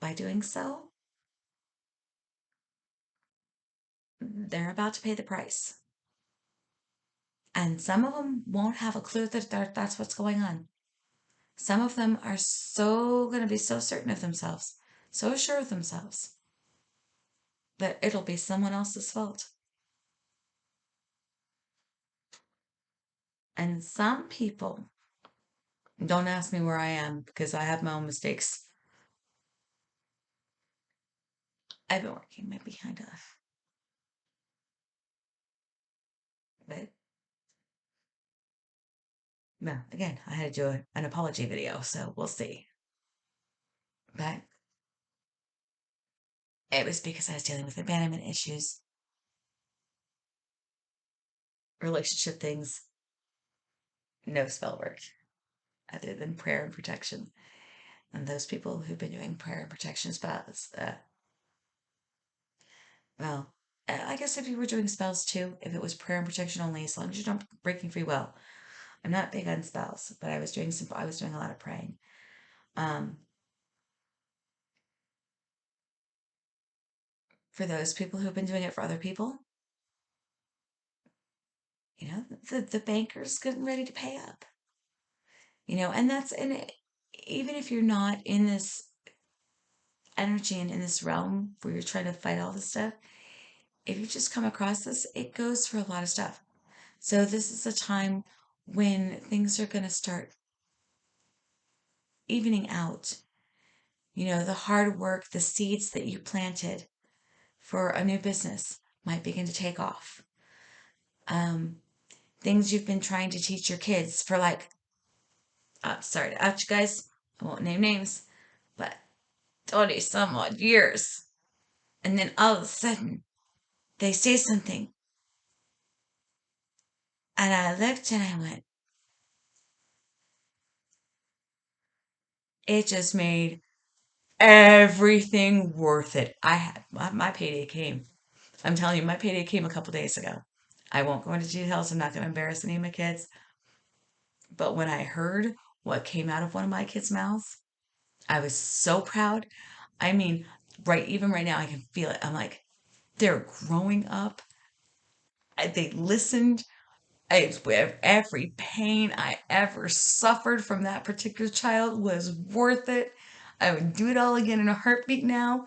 by doing so, they're about to pay the price. And some of them won't have a clue that that's what's going on. Some of them are so going to be so certain of themselves, so sure of themselves, that it'll be someone else's fault. And some people, don't ask me where I am because I have my own mistakes. I've been working my behind off. But no, again, I had to do an apology video, so we'll see. But it was because I was dealing with abandonment issues, relationship things, no spell work other than prayer and protection. And those people who've been doing prayer and protection spells, well, I guess if you were doing spells too, if it was prayer and protection only, as long as you're not breaking free will. I'm not big on spells, but I was doing a lot of praying. Um, for those people who've been doing it for other people, the banker's getting ready to pay up. And even if you're not in this energy and in this realm where you're trying to fight all this stuff, if you just come across this, it goes for a lot of stuff. So this is a time when things are going to start evening out. The hard work, the seeds that you planted for a new business might begin to take off. Things you've been trying to teach your kids for sorry to out you guys, I won't name names, but 20 some odd years. And then all of a sudden, they say something. And I looked and I went, it just made everything worth it. I had my payday came. I'm telling you, my payday came a couple days ago. I won't go into details. I'm not going to embarrass any of my kids. But when I heard what came out of one of my kids' mouths, I was so proud. I mean, even right now, I can feel it. I'm like, they're growing up. They listened. Every pain I ever suffered from that particular child was worth it. I would do it all again in a heartbeat now.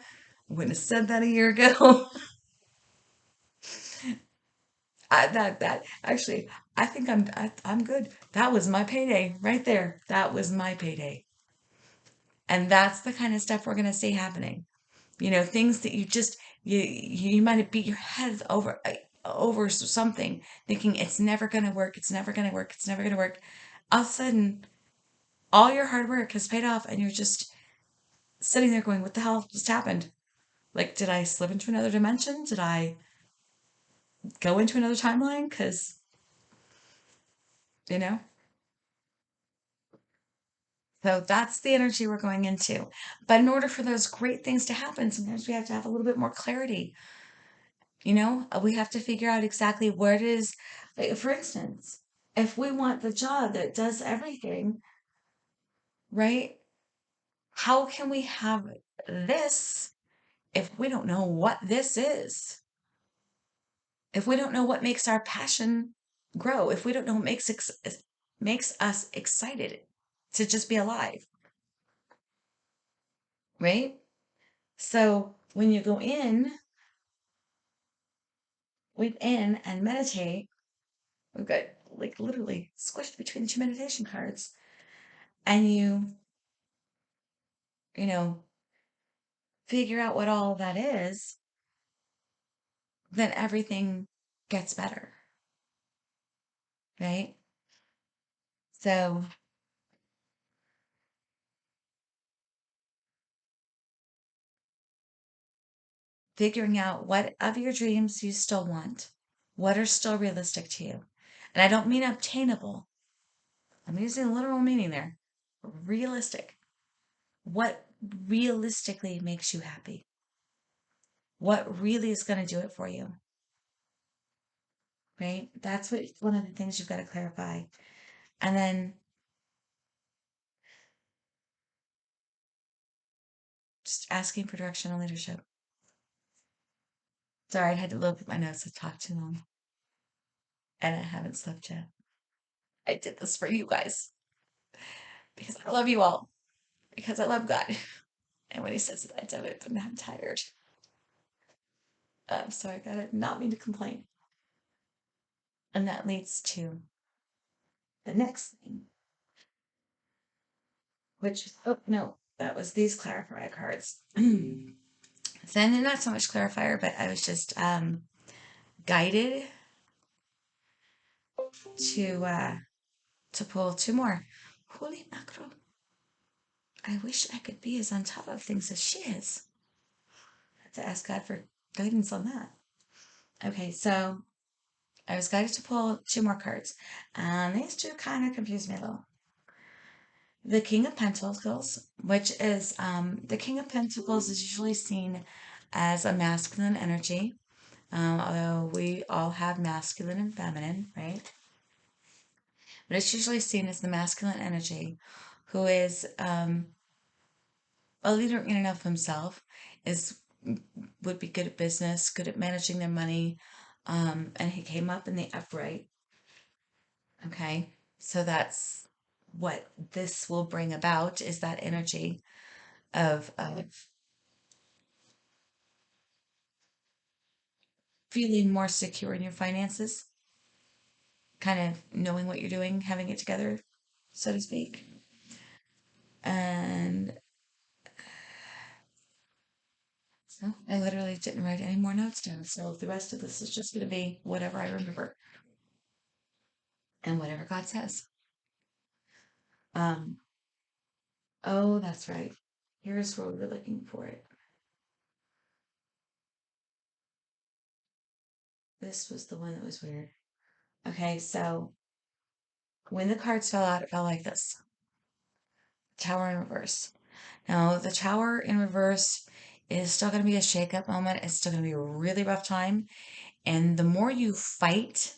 Wouldn't have said that a year ago. That actually, I think I'm good. That was my payday right there. That was my payday. And that's the kind of stuff we're gonna see happening. Things that you might have beat your head over something, thinking it's never gonna work, it's never gonna work, it's never gonna work. All of a sudden, all your hard work has paid off, and you're just sitting there going, "What the hell just happened? Like, did I slip into another dimension? Did I go into another timeline?" Because you know. So that's the energy we're going into. But in order for those great things to happen, sometimes we have to have a little bit more clarity. We have to figure out exactly where it is. Like, for instance, If we want the job that does everything, right? How can we have this if we don't know what this is? If we don't know what makes our passion grow, if we don't know what makes us excited to just be alive, right? So when you go within and meditate, we've got like literally squished between the two meditation cards, and you know, figure out what all of that is, then everything gets better, right? So figuring out what of your dreams you still want, what are still realistic to you. And I don't mean obtainable, I'm using literal meaning there. Realistic. What realistically makes you happy? What really is going to do it for you? Right? That's what one of the things you've got to clarify. And then just asking for direction and leadership. Sorry, I had to look at my notes. I talked too long. And I haven't slept yet. I did this for you guys because I love you all, because I love God. And when He says that I do it, then I'm tired. So I gotta not mean to complain. And that leads to the next thing, which, oh no, that was these clarifier cards. Then not so much clarifier, but I was just guided to pull two more. Holy mackerel. I wish I could be as on top of things as she is. I have to ask God for guidance on that. Okay, so I was guided to pull two more cards. And these two kind of confused me a little. The King of Pentacles, which is the King of Pentacles is usually seen as a masculine energy, although we all have masculine and feminine, right? But it's usually seen as the masculine energy who is a leader in and of himself, is would be good at business, good at managing their money, and he came up in the upright. Okay, so that's what this will bring about, is that energy of feeling more secure in your finances, kind of knowing what you're doing, having it together, so to speak. And so I literally didn't write any more notes down. So the rest of this is just going to be whatever I remember and whatever God says. Um, oh, that's right. Here's where we were looking for it. This was the one that was weird. Okay, so when the cards fell out, it felt like this. Tower in reverse. Now, the tower in reverse is still going to be a shake-up moment. It's still going to be a really rough time. And the more you fight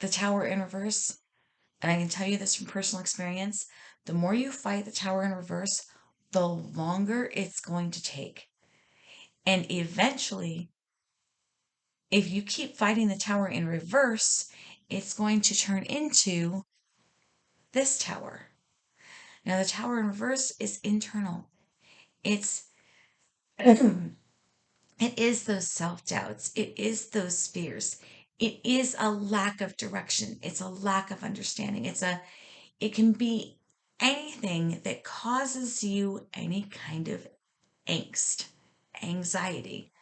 the tower in reverse, and I can tell you this from personal experience, the more you fight the tower in reverse, the longer it's going to take. And eventually, if you keep fighting the tower in reverse, it's going to turn into this tower. Now, the tower in reverse is internal. It's it is those self-doubts. It is those fears. It is a lack of direction. It's a lack of understanding. It can be anything that causes you any kind of angst, anxiety.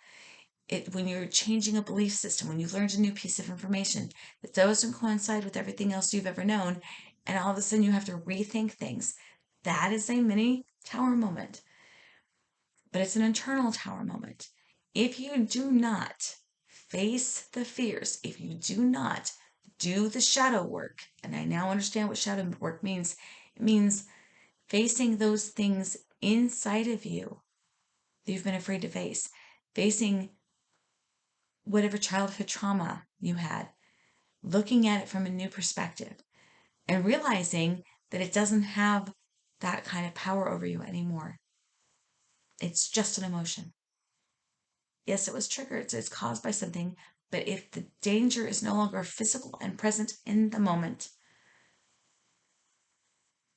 When you're changing a belief system, when you've learned a new piece of information that doesn't coincide with everything else you've ever known, and all of a sudden you have to rethink things, that is a mini tower moment. But it's an internal tower moment. If you do not face the fears, if you do not do the shadow work, and I now understand what shadow work means, it means facing those things inside of you that you've been afraid to facing whatever childhood trauma you had, looking at it from a new perspective and realizing that it doesn't have that kind of power over you anymore. It's just an emotion. Yes, it was triggered, so it's caused by something, but if the danger is no longer physical and present in the moment,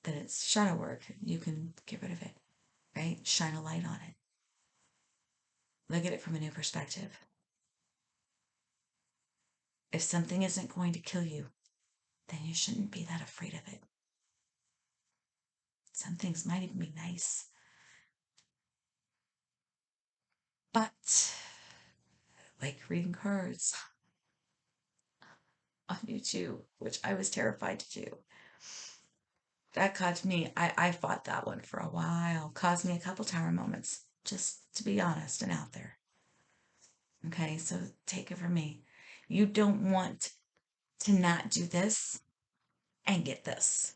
then it's shadow work. You can get rid of it, right? Shine a light on it. Look at it from a new perspective. If something isn't going to kill you, then you shouldn't be that afraid of it. Some things might even be nice. But, like reading cards on YouTube, which I was terrified to do, that caused me, I fought that one for a while, caused me a couple tower moments, just to be honest and out there. Okay, so take it from me. You don't want to not do this and get this.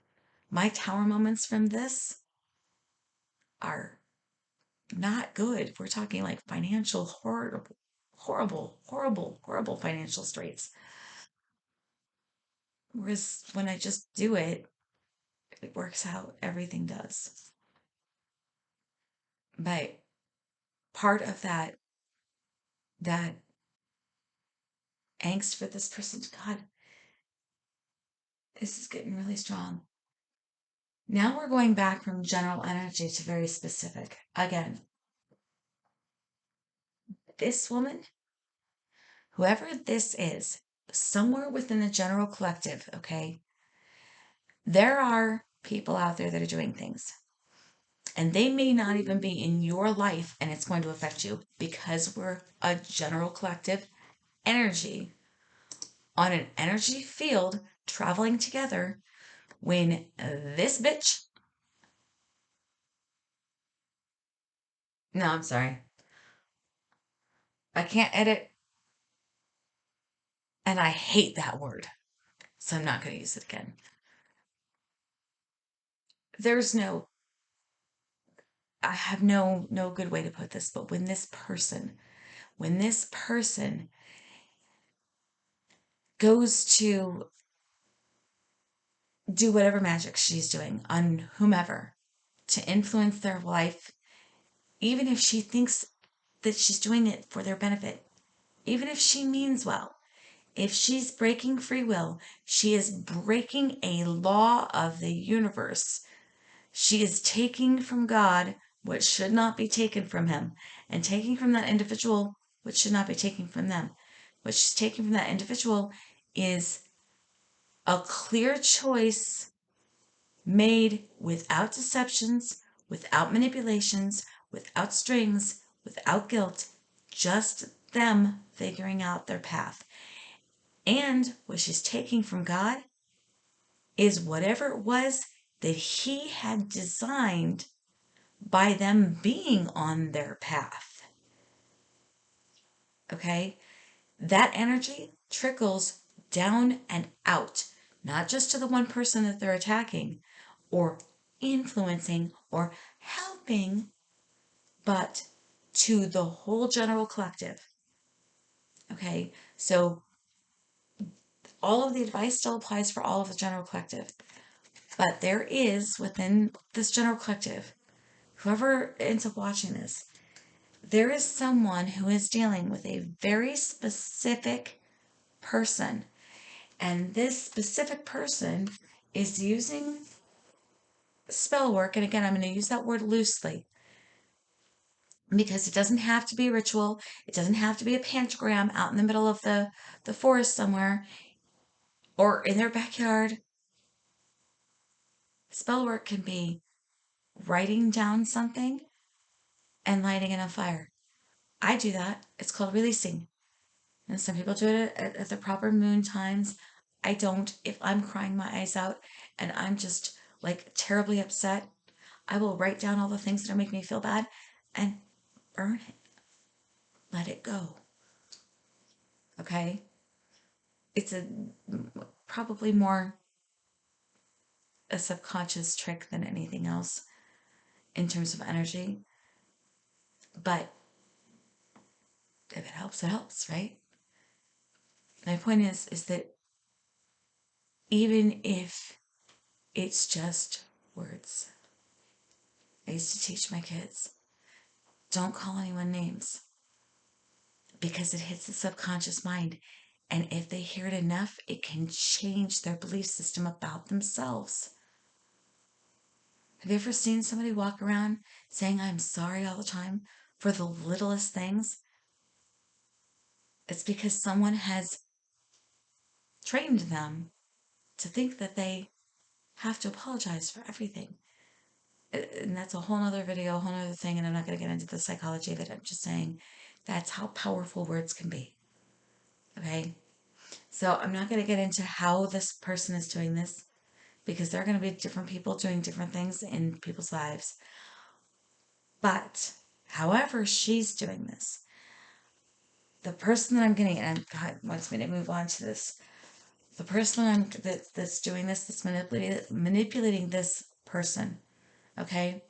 My tower moments from this are not good. We're talking like financial, horrible financial straits. Whereas when I just do it, it works out. Everything does. But part of that angst for this person, God, this is getting really strong. Now we're going back from general energy to very specific. Again, this woman, whoever this is, somewhere within the general collective, okay, there are people out there that are doing things. And they may not even be in your life and it's going to affect you because we're a general collective energy on an energy field traveling together. When this bitch, no, I'm sorry, I can't edit and I hate that word, so I'm not going to use it again. There's no, I have no good way to put this, but when this person goes to do whatever magic she's doing on whomever to influence their life, even if she thinks that she's doing it for their benefit, even if she means well, if she's breaking free will, she is breaking a law of the universe. She is taking from God what should not be taken from him, and taking from that individual what should not be taken from them. What she's taking from that individual is a clear choice made without deceptions, without manipulations, without strings, without guilt, just them figuring out their path. And what she's taking from God is whatever it was that He had designed by them being on their path. Okay? That energy trickles down and out, not just to the one person that they're attacking or influencing or helping, but to the whole general collective. Okay? So all of the advice still applies for all of the general collective. But there is within this general collective, whoever ends up watching this, there is someone who is dealing with a very specific person. And this specific person is using spell work. And again, I'm going to use that word loosely because it doesn't have to be a ritual. It doesn't have to be a pentagram out in the middle of the forest somewhere or in their backyard. Spell work can be writing down something and lighting it on fire. I do that. It's called releasing. And some people do it at the proper moon times. I don't. If I'm crying my eyes out and I'm just like terribly upset, I will write down all the things that are making me feel bad and burn it. Let it go. Okay? It's a probably more a subconscious trick than anything else in terms of energy. But if it helps, it helps, right? My point is that even if it's just words. I used to teach my kids, don't call anyone names because it hits the subconscious mind. And if they hear it enough, it can change their belief system about themselves. Have you ever seen somebody walk around saying, I'm sorry all the time for the littlest things? It's because someone has trained them to think that they have to apologize for everything. And that's a whole nother video, a whole nother thing, and I'm not going to get into the psychology of it. I'm just saying that's how powerful words can be. Okay? So I'm not going to get into how this person is doing this because there are going to be different people doing different things in people's lives. But however she's doing this, the person that I'm getting, and God wants me to move on to this, the person that's doing this, that's manipulating this person, okay?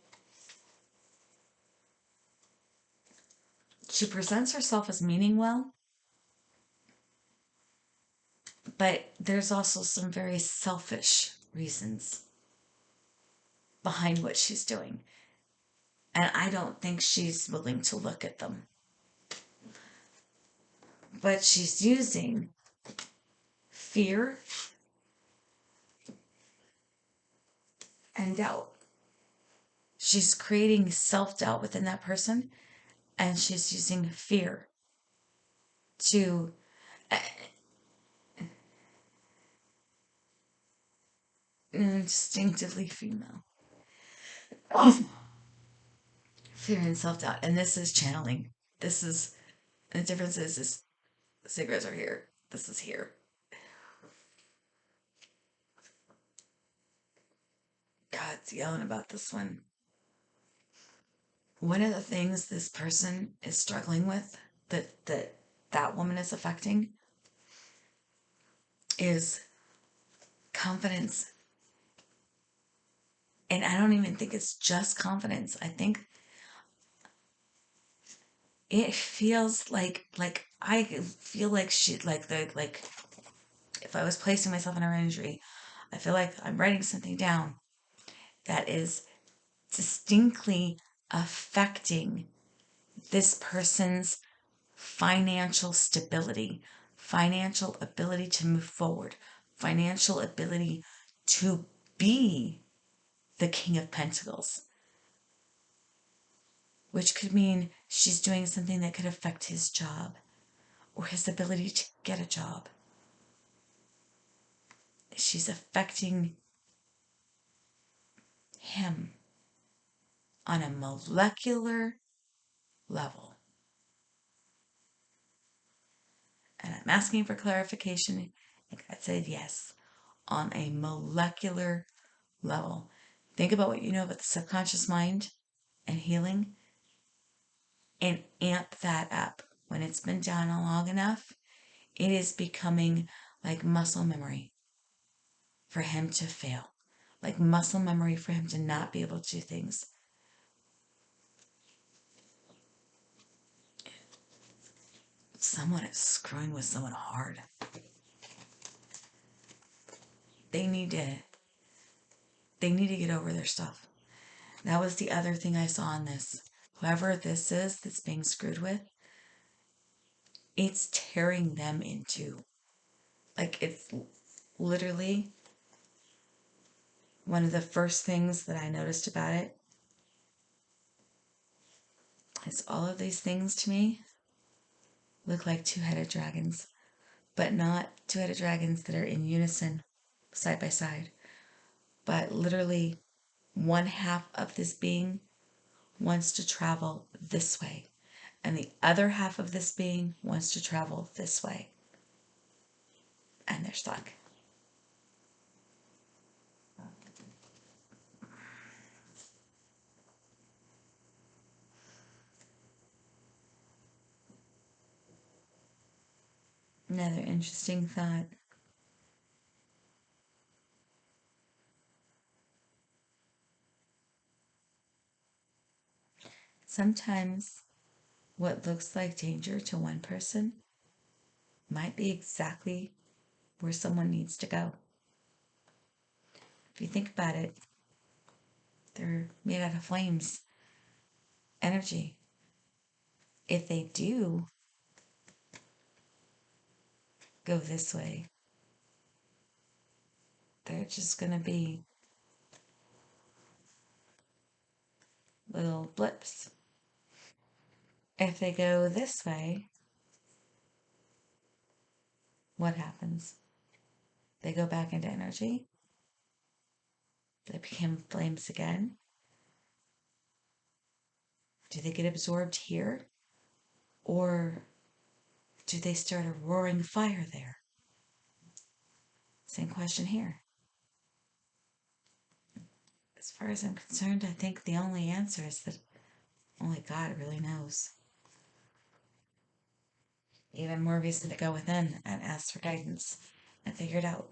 She presents herself as meaning well, but there's also some very selfish reasons behind what she's doing. And I don't think she's willing to look at them. But she's using fear and doubt. She's creating self-doubt within that person, and she's using fear to instinctively female. Fear and self-doubt. And this is channeling. This is, the difference is cigarettes are here. This is here. God's yelling about this one. One of the things this person is struggling with, that woman is affecting, is confidence. And I don't even think it's just confidence. I think it feels like I feel like she like if I was placing myself in her energy, I feel like I'm writing something down that is distinctly affecting this person's financial stability, financial ability to move forward, financial ability to be the King of Pentacles, which could mean she's doing something that could affect his job or his ability to get a job. She's affecting him on a molecular level. And I'm asking for clarification. And God said yes, on a molecular level. Think about what you know about the subconscious mind and healing and amp that up. When it's been down long enough, it is becoming like muscle memory for him to fail, like muscle memory for him to not be able to do things. Someone is screwing with someone hard. They need to get over their stuff. That was the other thing I saw in this. Whoever this is that's being screwed with, it's tearing them in two. Like, it's literally one of the first things that I noticed about it is all of these things to me look like two-headed dragons, but not two-headed dragons that are in unison, side by side, but literally one half of this being wants to travel this way, and the other half of this being wants to travel this way, and they're stuck. Another interesting thought. Sometimes what looks like danger to one person might be exactly where someone needs to go. If you think about it, they're made out of flames, energy. If they do go this way, they're just going to be little blips. If they go this way, what happens? They go back into energy. They become flames again. Do they get absorbed here? Or do they start a roaring fire there? Same question here. As far as I'm concerned, I think the only answer is that only God really knows. Even more reason to go within and ask for guidance and figure it out.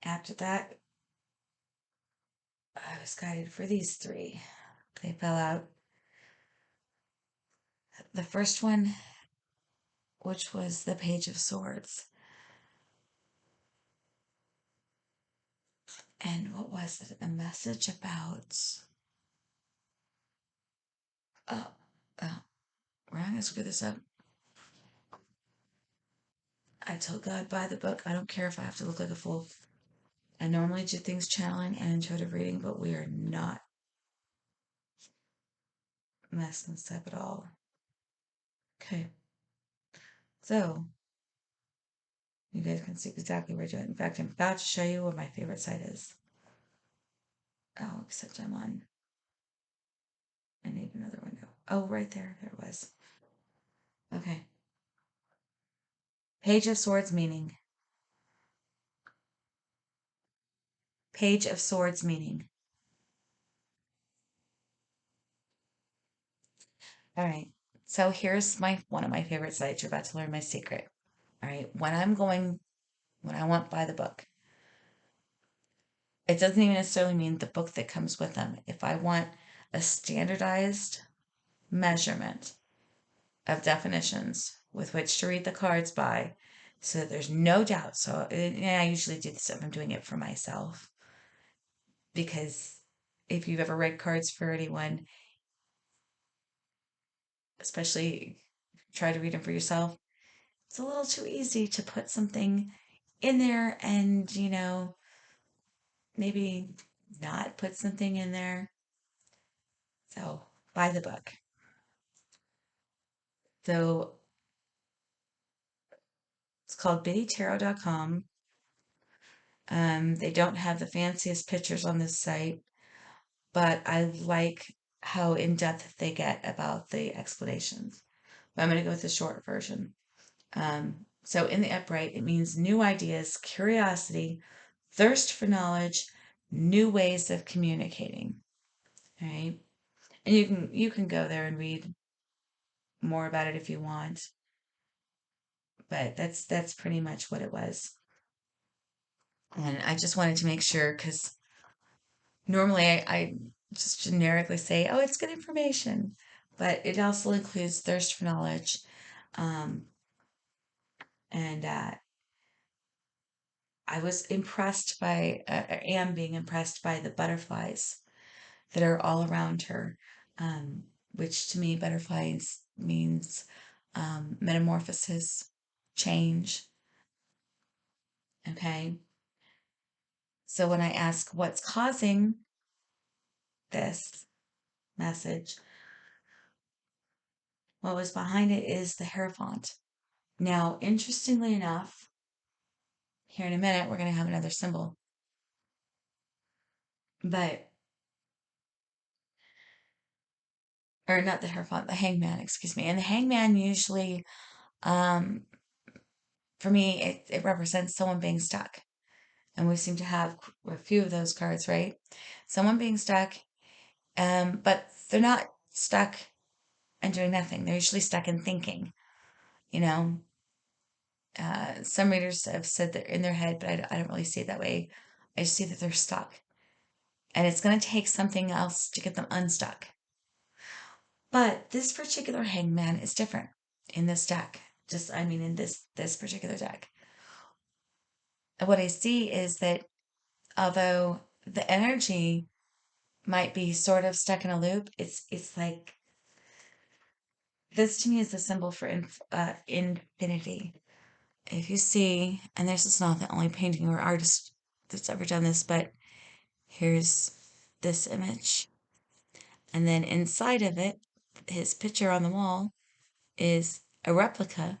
After that, I was guided for these three. They fell out. The first one, which was the Page of Swords. And what was it? A message about. Oh, oh, we're not going to screw this up. I told God, buy the book. I don't care if I have to look like a fool. I normally do things channeling and intuitive reading, but we are not messing this up at all. Okay. So, you guys can see exactly where to do it. In fact, I'm about to show you where my favorite site is. Oh, except I'm on. I need another window. Oh, right there. There it was. Okay. Page of Swords meaning. Page of Swords meaning. All right. So here's one of my favorite sites. You're about to learn my secret. All right. When I want buy the book, it doesn't even necessarily mean the book that comes with them. If I want a standardized measurement of definitions with which to read the cards by, so that there's no doubt. So I usually do this if I'm doing it for myself, because if you've ever read cards for anyone, especially try to read them for yourself, it's a little too easy to put something in there and, maybe not put something in there. So buy the book. So it's called biddytarot.com. They don't have the fanciest pictures on this site, but I like how in depth they get about the explanations. But I'm going to go with the short version. So in the upright, it means new ideas, curiosity, thirst for knowledge, new ways of communicating. All right. And you can go there and read more about it if you want. But that's pretty much what it was. And I just wanted to make sure, because normally I just generically say, oh, it's good information. But it also includes thirst for knowledge. Um, and I was impressed am being impressed by the butterflies that are all around her, which to me, butterflies means metamorphosis, change. Okay. So when I ask what's causing this message, what was behind it is the Hierophant. Now, interestingly enough, here in a minute, we're going to have another symbol. But, or not the Hierophant, the Hangman, excuse me. And the Hangman usually, um, for me, it represents someone being stuck. And we seem to have a few of those cards, right? Someone being stuck, but they're not stuck and doing nothing. They're usually stuck in thinking, you know. Some readers have said they're in their head, but I don't really see it that way. I just see that they're stuck. And it's going to take something else to get them unstuck. But this particular hangman is different in this deck. In this particular deck. what I see is that although the energy might be sort of stuck in a loop, it's like this to me is the symbol for infinity. If you see, and this is not the only painting or artist that's ever done this, but here's this image. And then inside of it, his picture on the wall is a replica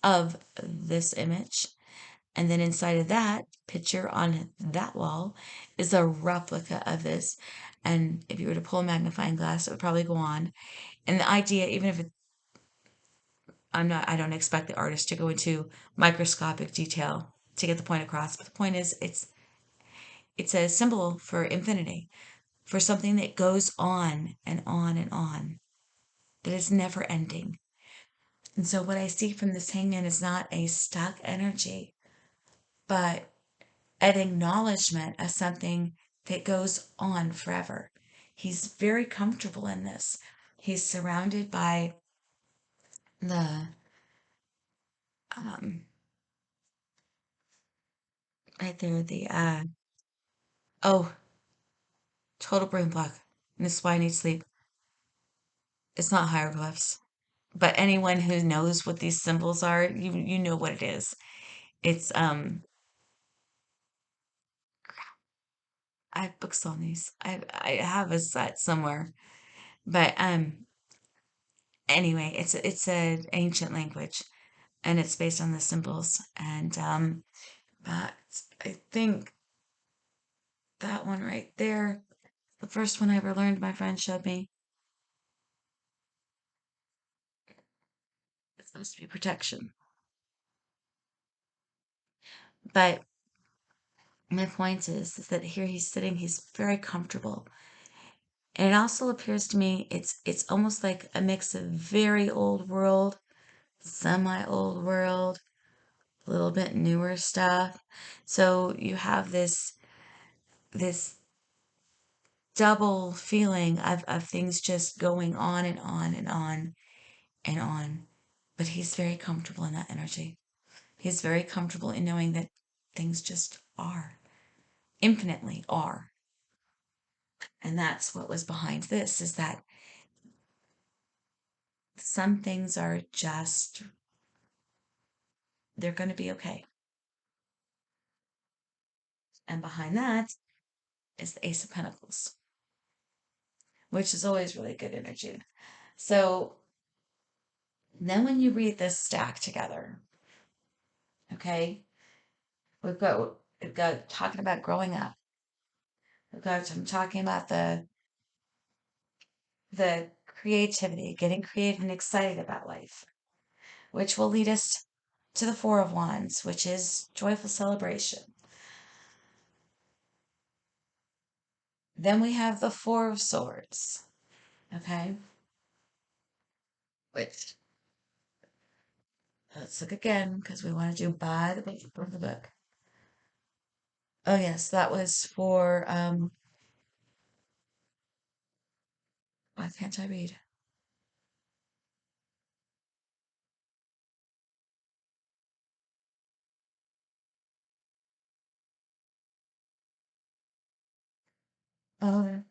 of this image. And then inside of that picture on that wall is a replica of this. And if you were to pull a magnifying glass, it would probably go on. And the idea, even if I don't expect the artist to go into microscopic detail to get the point across, but the point is it's a symbol for infinity, for something that goes on and on and on, that is never ending. And so what I see from this hangman is not a stuck energy, but an acknowledgement of something that goes on forever. He's very comfortable in this. He's surrounded by the um right there, the oh, total brain block. And this is why I need sleep. It's not hieroglyphs. But anyone who knows what these symbols are, you know what it is. It's I have books on these. I have a set somewhere. But anyway, it's an ancient language and it's based on the symbols. And but I think that one right there, the first one I ever learned, my friend showed me, it's supposed to be protection. But my point is that here he's sitting, he's very comfortable. And it also appears to me it's almost like a mix of very old world, semi old world, a little bit newer stuff. So you have this double feeling of things just going on and on and on and on. But he's very comfortable in that energy. He's very comfortable in knowing that things just are, infinitely are. And that's what was behind this, is that some things are just, they're going to be okay. And behind that is the Ace of Pentacles, which is always really good energy. So then when you read this stack together, okay, we've got talking about growing up. We've got I'm talking about the creativity, getting creative and excited about life, which will lead us to the Four of Wands, which is joyful celebration. Then we have the Four of Swords, okay, which let's look again because we want to do by the book of the book. Oh yes, that was for why can't I read? Oh,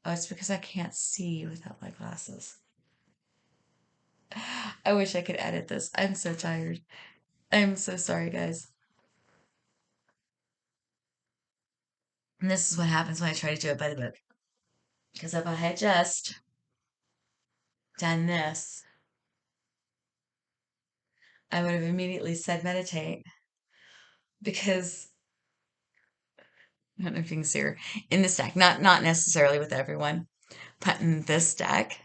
oh, it's because I can't see without my glasses. I wish I could edit this. I'm so tired. I'm so sorry, guys. And this is what happens when I try to do it by the book. Because if I had just done this, I would have immediately said meditate. Because I don't know if you can see her in this deck, not necessarily with everyone, but in this deck,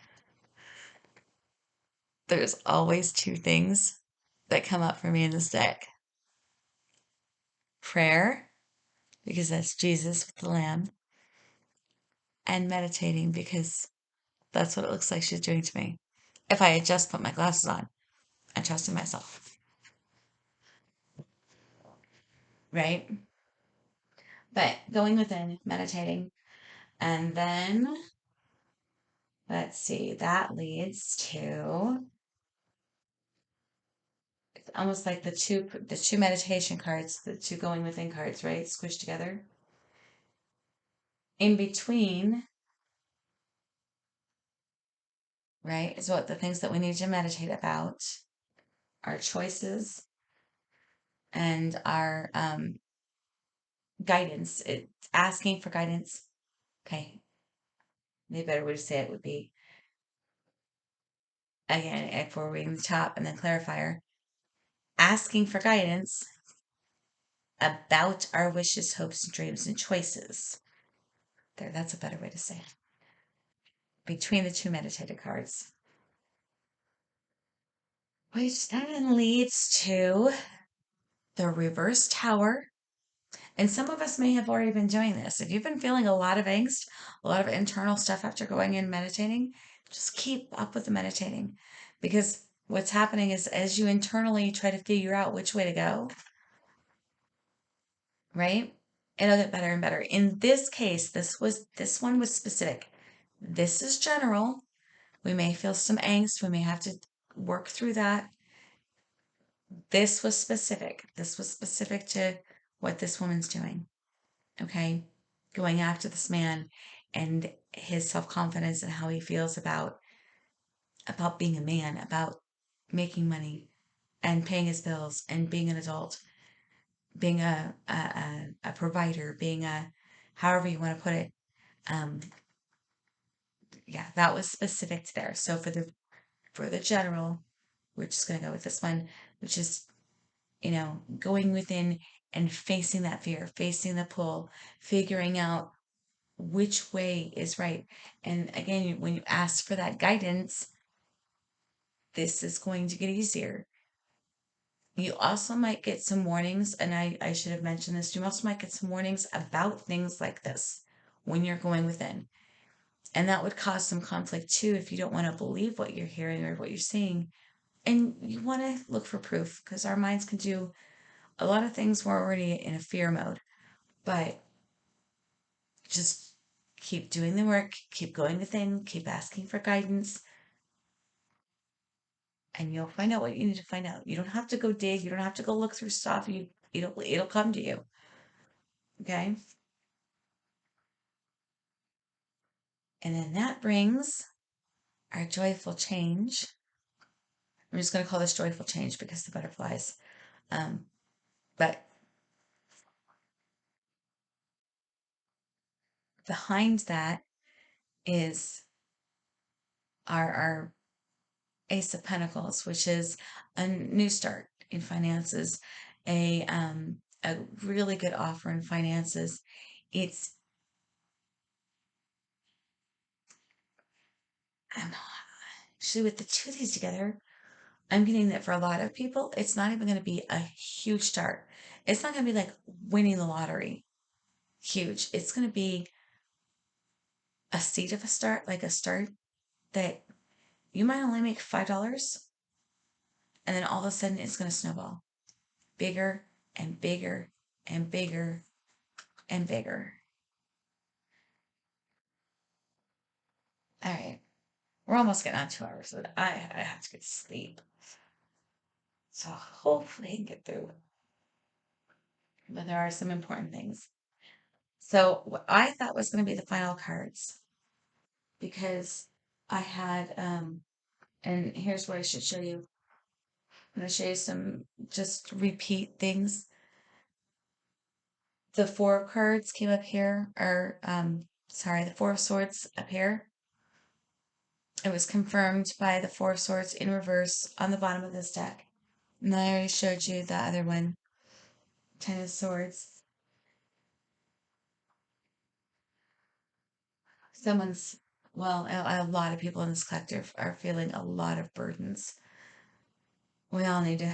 there's always two things that come up for me in this deck: prayer, because that's Jesus with the lamb, and meditating, because that's what it looks like she's doing to me. If I had just put my glasses on and trusted myself, right? But going within, meditating, and then let's see, that leads to almost like the two meditation cards, the two going within cards, right? Squished together. In between, right, is what the things that we need to meditate about, our choices and our guidance. It's asking for guidance. Okay, the better way to say it would be, again, if we're reading the top and then clarifier, asking for guidance about our wishes, hopes, dreams, and choices. There, that's a better way to say it. Between the two meditated cards. Which then leads to the reverse tower. And some of us may have already been doing this. If you've been feeling a lot of angst, a lot of internal stuff after going in meditating, just keep up with the meditating. Because what's happening is as you internally try to figure out which way to go, right? It'll get better and better. In this case, this one was specific. This is general. We may feel some angst. We may have to work through that. This was specific. This was specific to what this woman's doing. Okay? Going after this man and his self-confidence and how he feels about being a man, about making money and paying his bills and being an adult, being a provider, being a however you want to put it. Um, yeah, that was specific to there. So for the general, we're just gonna go with this one, which is, going within and facing that fear, facing the pull, figuring out which way is right. And again, when you ask for that guidance, this is going to get easier. You also might get some warnings, and I should have mentioned this. You also might get some warnings about things like this when you're going within. And that would cause some conflict too if you don't want to believe what you're hearing or what you're seeing. And you want to look for proof because our minds can do a lot of things. We're already in a fear mode, but just keep doing the work, keep going within, keep asking for guidance, and you'll find out what you need to find out. You don't have to go dig, you don't have to go look through stuff. It'll come to you. Okay? And then that brings our joyful change. I'm just gonna call this joyful change because the butterflies. Um, but behind that is our Ace of Pentacles, which is a new start in finances, a really good offer in finances. It's actually with the two of these together, I'm getting that for a lot of people, it's not even going to be a huge start. It's not going to be like winning the lottery, huge. It's going to be a seed of a start, like a start that you might only make $5, and then all of a sudden it's going to snowball bigger and bigger and bigger and bigger. All right. We're almost getting on 2 hours, so I have to get to sleep. So hopefully I can get through. But there are some important things. So what I thought was going to be the final cards because I had and here's what I should show you. I'm going to show you some just repeat things. The Four of Cards came up here, or sorry, the Four of Swords up here. It was confirmed by the Four of Swords in reverse on the bottom of this deck. And I already showed you the other one, Ten of Swords. Someone's, well, a lot of people in this collective are feeling a lot of burdens. We all need to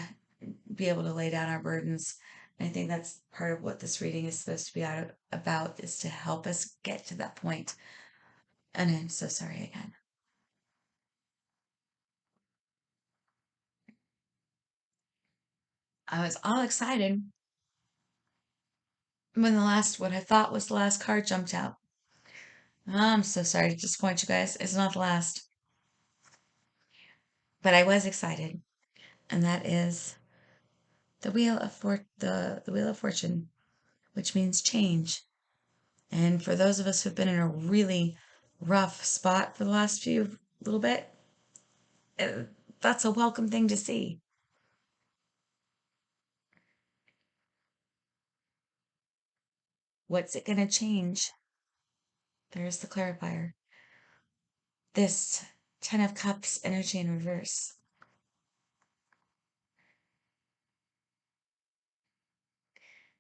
be able to lay down our burdens. And I think that's part of what this reading is supposed to be about, is to help us get to that point. And I'm so sorry again. I was all excited when what I thought was the last card jumped out. I'm so sorry to disappoint you guys. It's not the last. But I was excited. And that is the wheel of fortune, which means change. And for those of us who've been in a really rough spot for the last few little bit, uh, that's a welcome thing to see. What's it going to change? There's the clarifier. This Ten of Cups energy in reverse.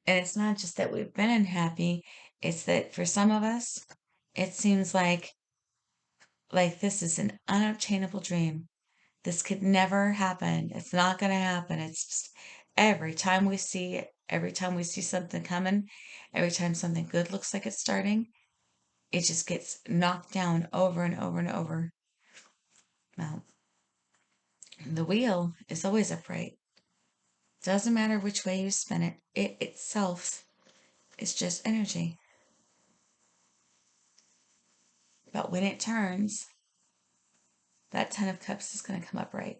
And it's not just that we've been unhappy, it's that for some of us, it seems like this is an unobtainable dream. This could never happen. It's not going to happen. It's just every time we see it, every time we see something coming, every time something good looks like it's starting, it just gets knocked down over and over and over. Well, the wheel is always upright. Doesn't matter which way you spin it, it itself is just energy. But when it turns, that Ten of Cups is going to come upright.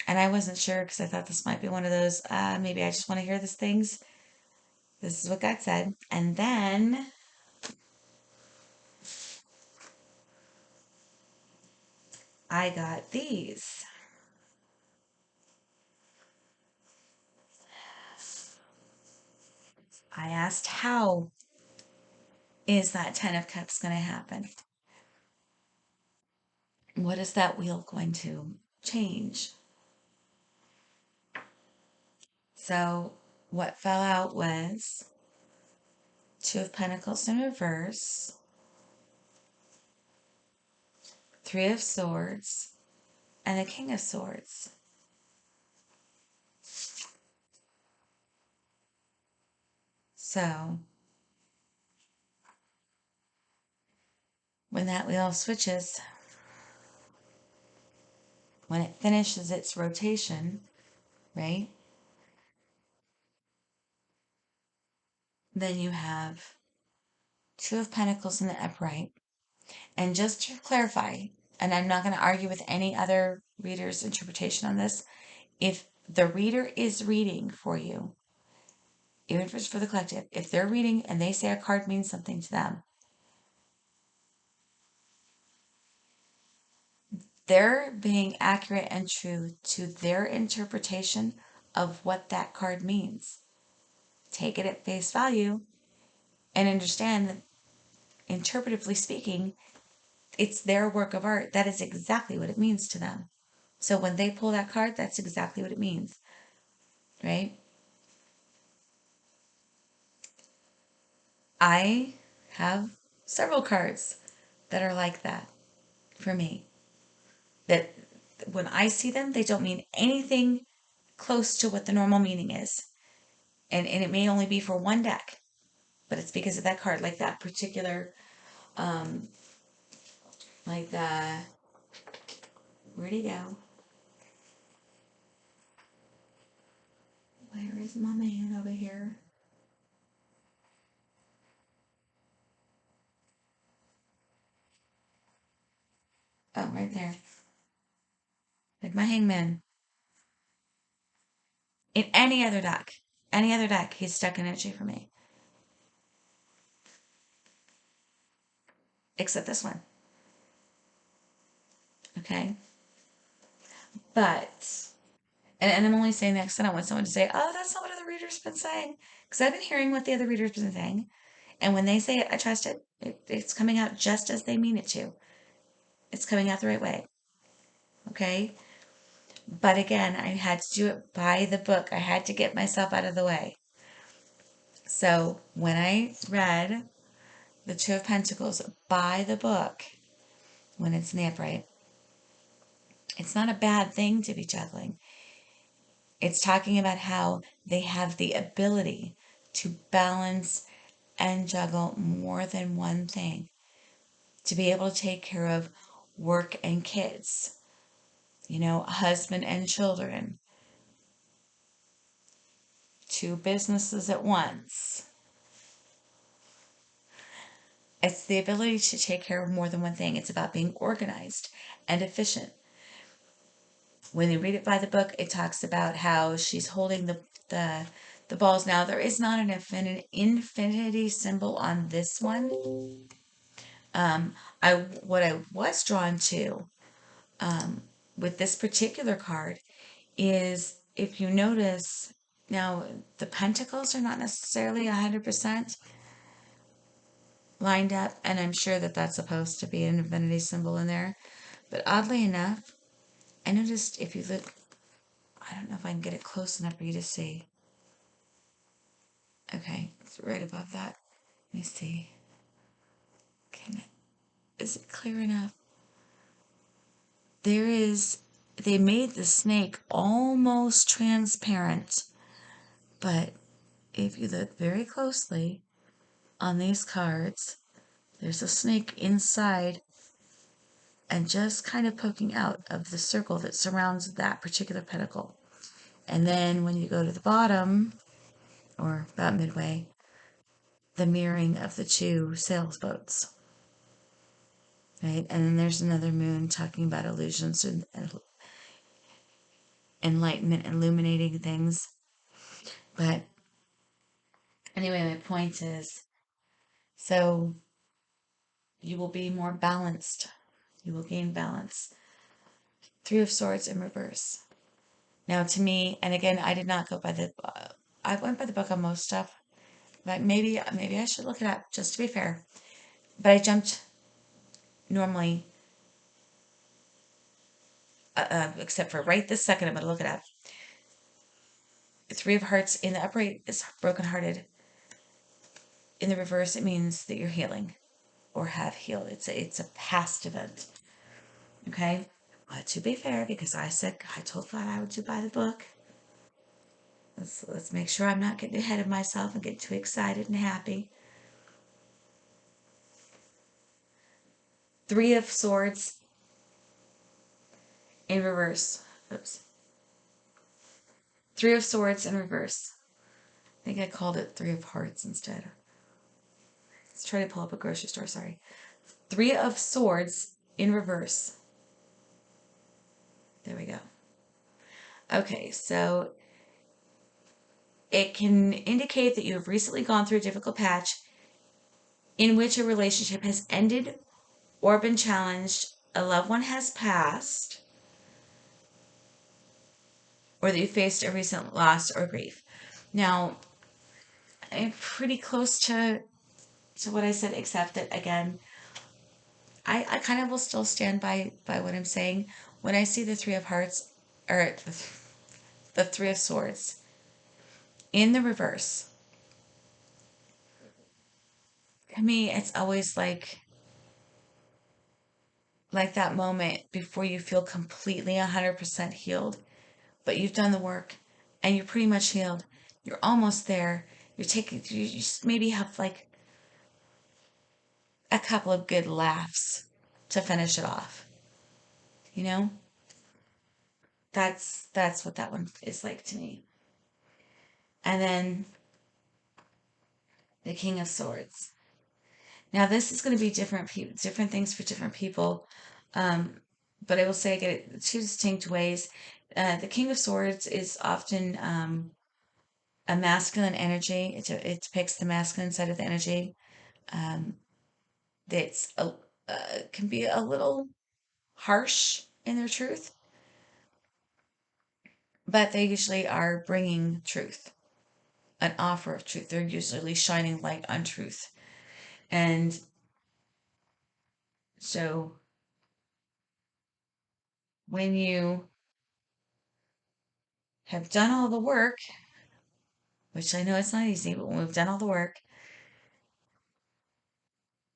And I wasn't sure because I thought this might be one of those, maybe I just want to hear these things. This is what God said. And then I got these. I asked, how is that Ten of Cups going to happen? What is that wheel going to change? So, what fell out was Two of Pentacles in reverse, Three of Swords, and the King of Swords. So, when that wheel switches, when it finishes its rotation, right? Then you have Two of Pentacles in the upright. And just to clarify, and I'm not going to argue with any other reader's interpretation on this, if the reader is reading for you, even if it's for the collective, if they're reading and they say a card means something to them, they're being accurate and true to their interpretation of what that card means. Take it at face value and understand that, interpretively speaking, it's their work of art. That is exactly what it means to them. So when they pull that card, that's exactly what it means, right? I have several cards that are like that for me. That when I see them, they don't mean anything close to what the normal meaning is. And it may only be for one deck, but it's because of that card, like that particular, um, like the, where'd he go? Where is my man over here? Oh, right there. Like my hangman. In any other deck, he's stuck in energy for me. Except this one. Okay? But, and I'm only saying that because I don't want someone to say, oh, that's not what other readers have been saying. Because I've been hearing what the other readers have been saying. And when they say it, I trust it. It's coming out just as they mean it to. It's coming out the right way. Okay? But again, I had to do it by the book. I had to get myself out of the way. So when I read the Two of Pentacles by the book, when it's in the upright, it's not a bad thing to be juggling. It's talking about how they have the ability to balance and juggle more than one thing, to be able to take care of work and kids, husband and children, two businesses at once. It's the ability to take care of more than one thing. It's about being organized and efficient. When you read it by the book, it talks about how she's holding the the balls. Now there is not an infinity symbol on this one. I what I was drawn to with this particular card is, if you notice, now the pentacles are not necessarily 100% lined up, and I'm sure that that's supposed to be an infinity symbol in there. But oddly enough, I noticed if you look, I don't know if I can get it close enough for you to see. Okay, it's right above that. Let me see. Is it clear enough? There is, they made the snake almost transparent, but if you look very closely on these cards, there's a snake inside and just kind of poking out of the circle that surrounds that particular pentacle. And then when you go to the bottom, or about midway, the mirroring of the two sailboats, right? And then there's another moon talking about illusions and enlightenment, illuminating things. But anyway, my point is, so you will be more balanced. You will gain balance. Three of Swords in reverse. Now, to me, and again, I did not go by the. I went by the book on most stuff, but maybe I should look it up just to be fair. But I jumped normally, except for right this second. I'm going to look it up. The Three of Hearts in the upright is brokenhearted. In the reverse, it means that you're healing or have healed. It's a past event. Okay? But to be fair, because I told God I would do by the book. Let's make sure I'm not getting ahead of myself and get too excited and happy. Three of Swords in reverse. Oops. Three of Swords in reverse. I think I called it Three of Hearts instead. Let's try to pull up a grocery store, sorry. Three of Swords in reverse. There we go. Okay, so it can indicate that you have recently gone through a difficult patch in which a relationship has ended or been challenged, a loved one has passed, or that you faced a recent loss or grief. Now, I'm pretty close to what I said, except that again, I kind of will still stand by what I'm saying. When I see the Three of Hearts, or the Three of Swords in the reverse, to me, it's always like that moment before you feel completely 100% healed, but you've done the work and you're pretty much healed. You're almost there. You just maybe have like a couple of good laughs to finish it off. You know? That's what that one is like to me. And then the King of Swords. Now this is going to be different things for different people. But I will say I get it two distinct ways. The King of Swords is often a masculine energy. It depicts the masculine side of the energy. Um, that's can be a little harsh in their truth, but they usually are bringing truth, an offer of truth. They're usually shining light on truth. And so when you have done all the work, which I know it's not easy, but when we've done all the work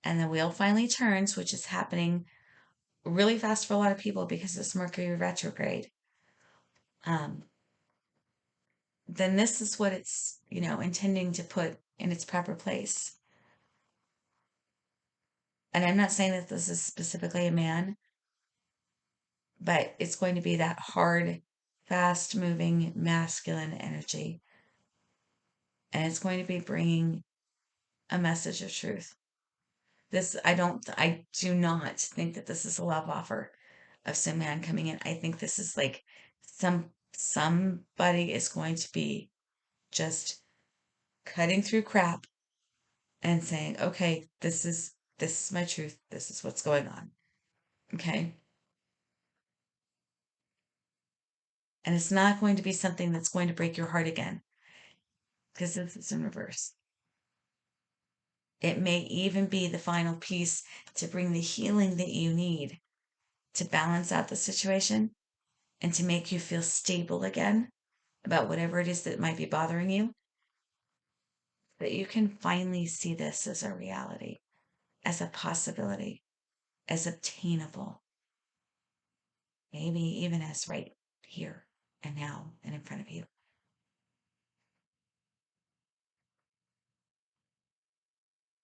and the wheel finally turns, which is happening really fast for a lot of people because it's Mercury retrograde, um, then this is what it's, intending to put in its proper place. And I'm not saying that this is specifically a man, but it's going to be that hard, fast moving masculine energy. And it's going to be bringing a message of truth. I do not think that this is a love offer of some man coming in. I think this is like Somebody is going to be just cutting through crap and saying, okay, this is my truth. This is what's going on. Okay. And it's not going to be something that's going to break your heart again because this is in reverse. It may even be the final piece to bring the healing that you need to balance out the situation and to make you feel stable again about whatever it is that might be bothering you, that you can finally see this as a reality, as a possibility, as obtainable, maybe even as right here and now and in front of you.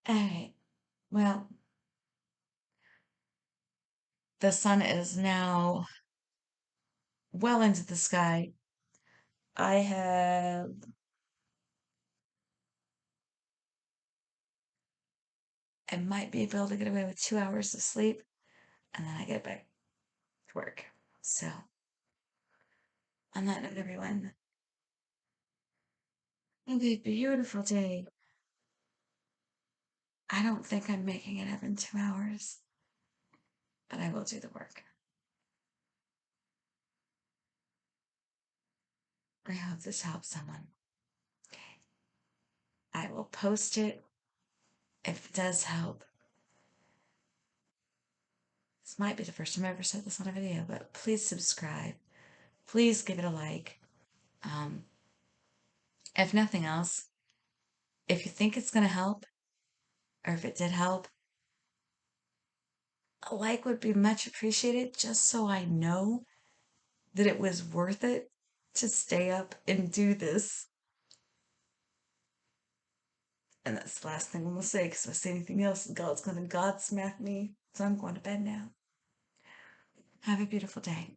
All right. Well, the sun is now well into the sky. I have, I might be able to get away with 2 hours of sleep and then I get back to work. So, on that note, everyone, have a beautiful day. I don't think I'm making it up in 2 hours, but I will do the work. I hope this helps someone. Okay. I will post it if it does help. This might be the first time I ever said this on a video, but please subscribe. Please give it a like. Um, if nothing else, if you think it's going to help, or if it did help, a like would be much appreciated just so I know that it was worth it to stay up and do this. And that's the last thing I'm going to say because if I say anything else, God's going to Godsmack me. So I'm going to bed now. Have a beautiful day.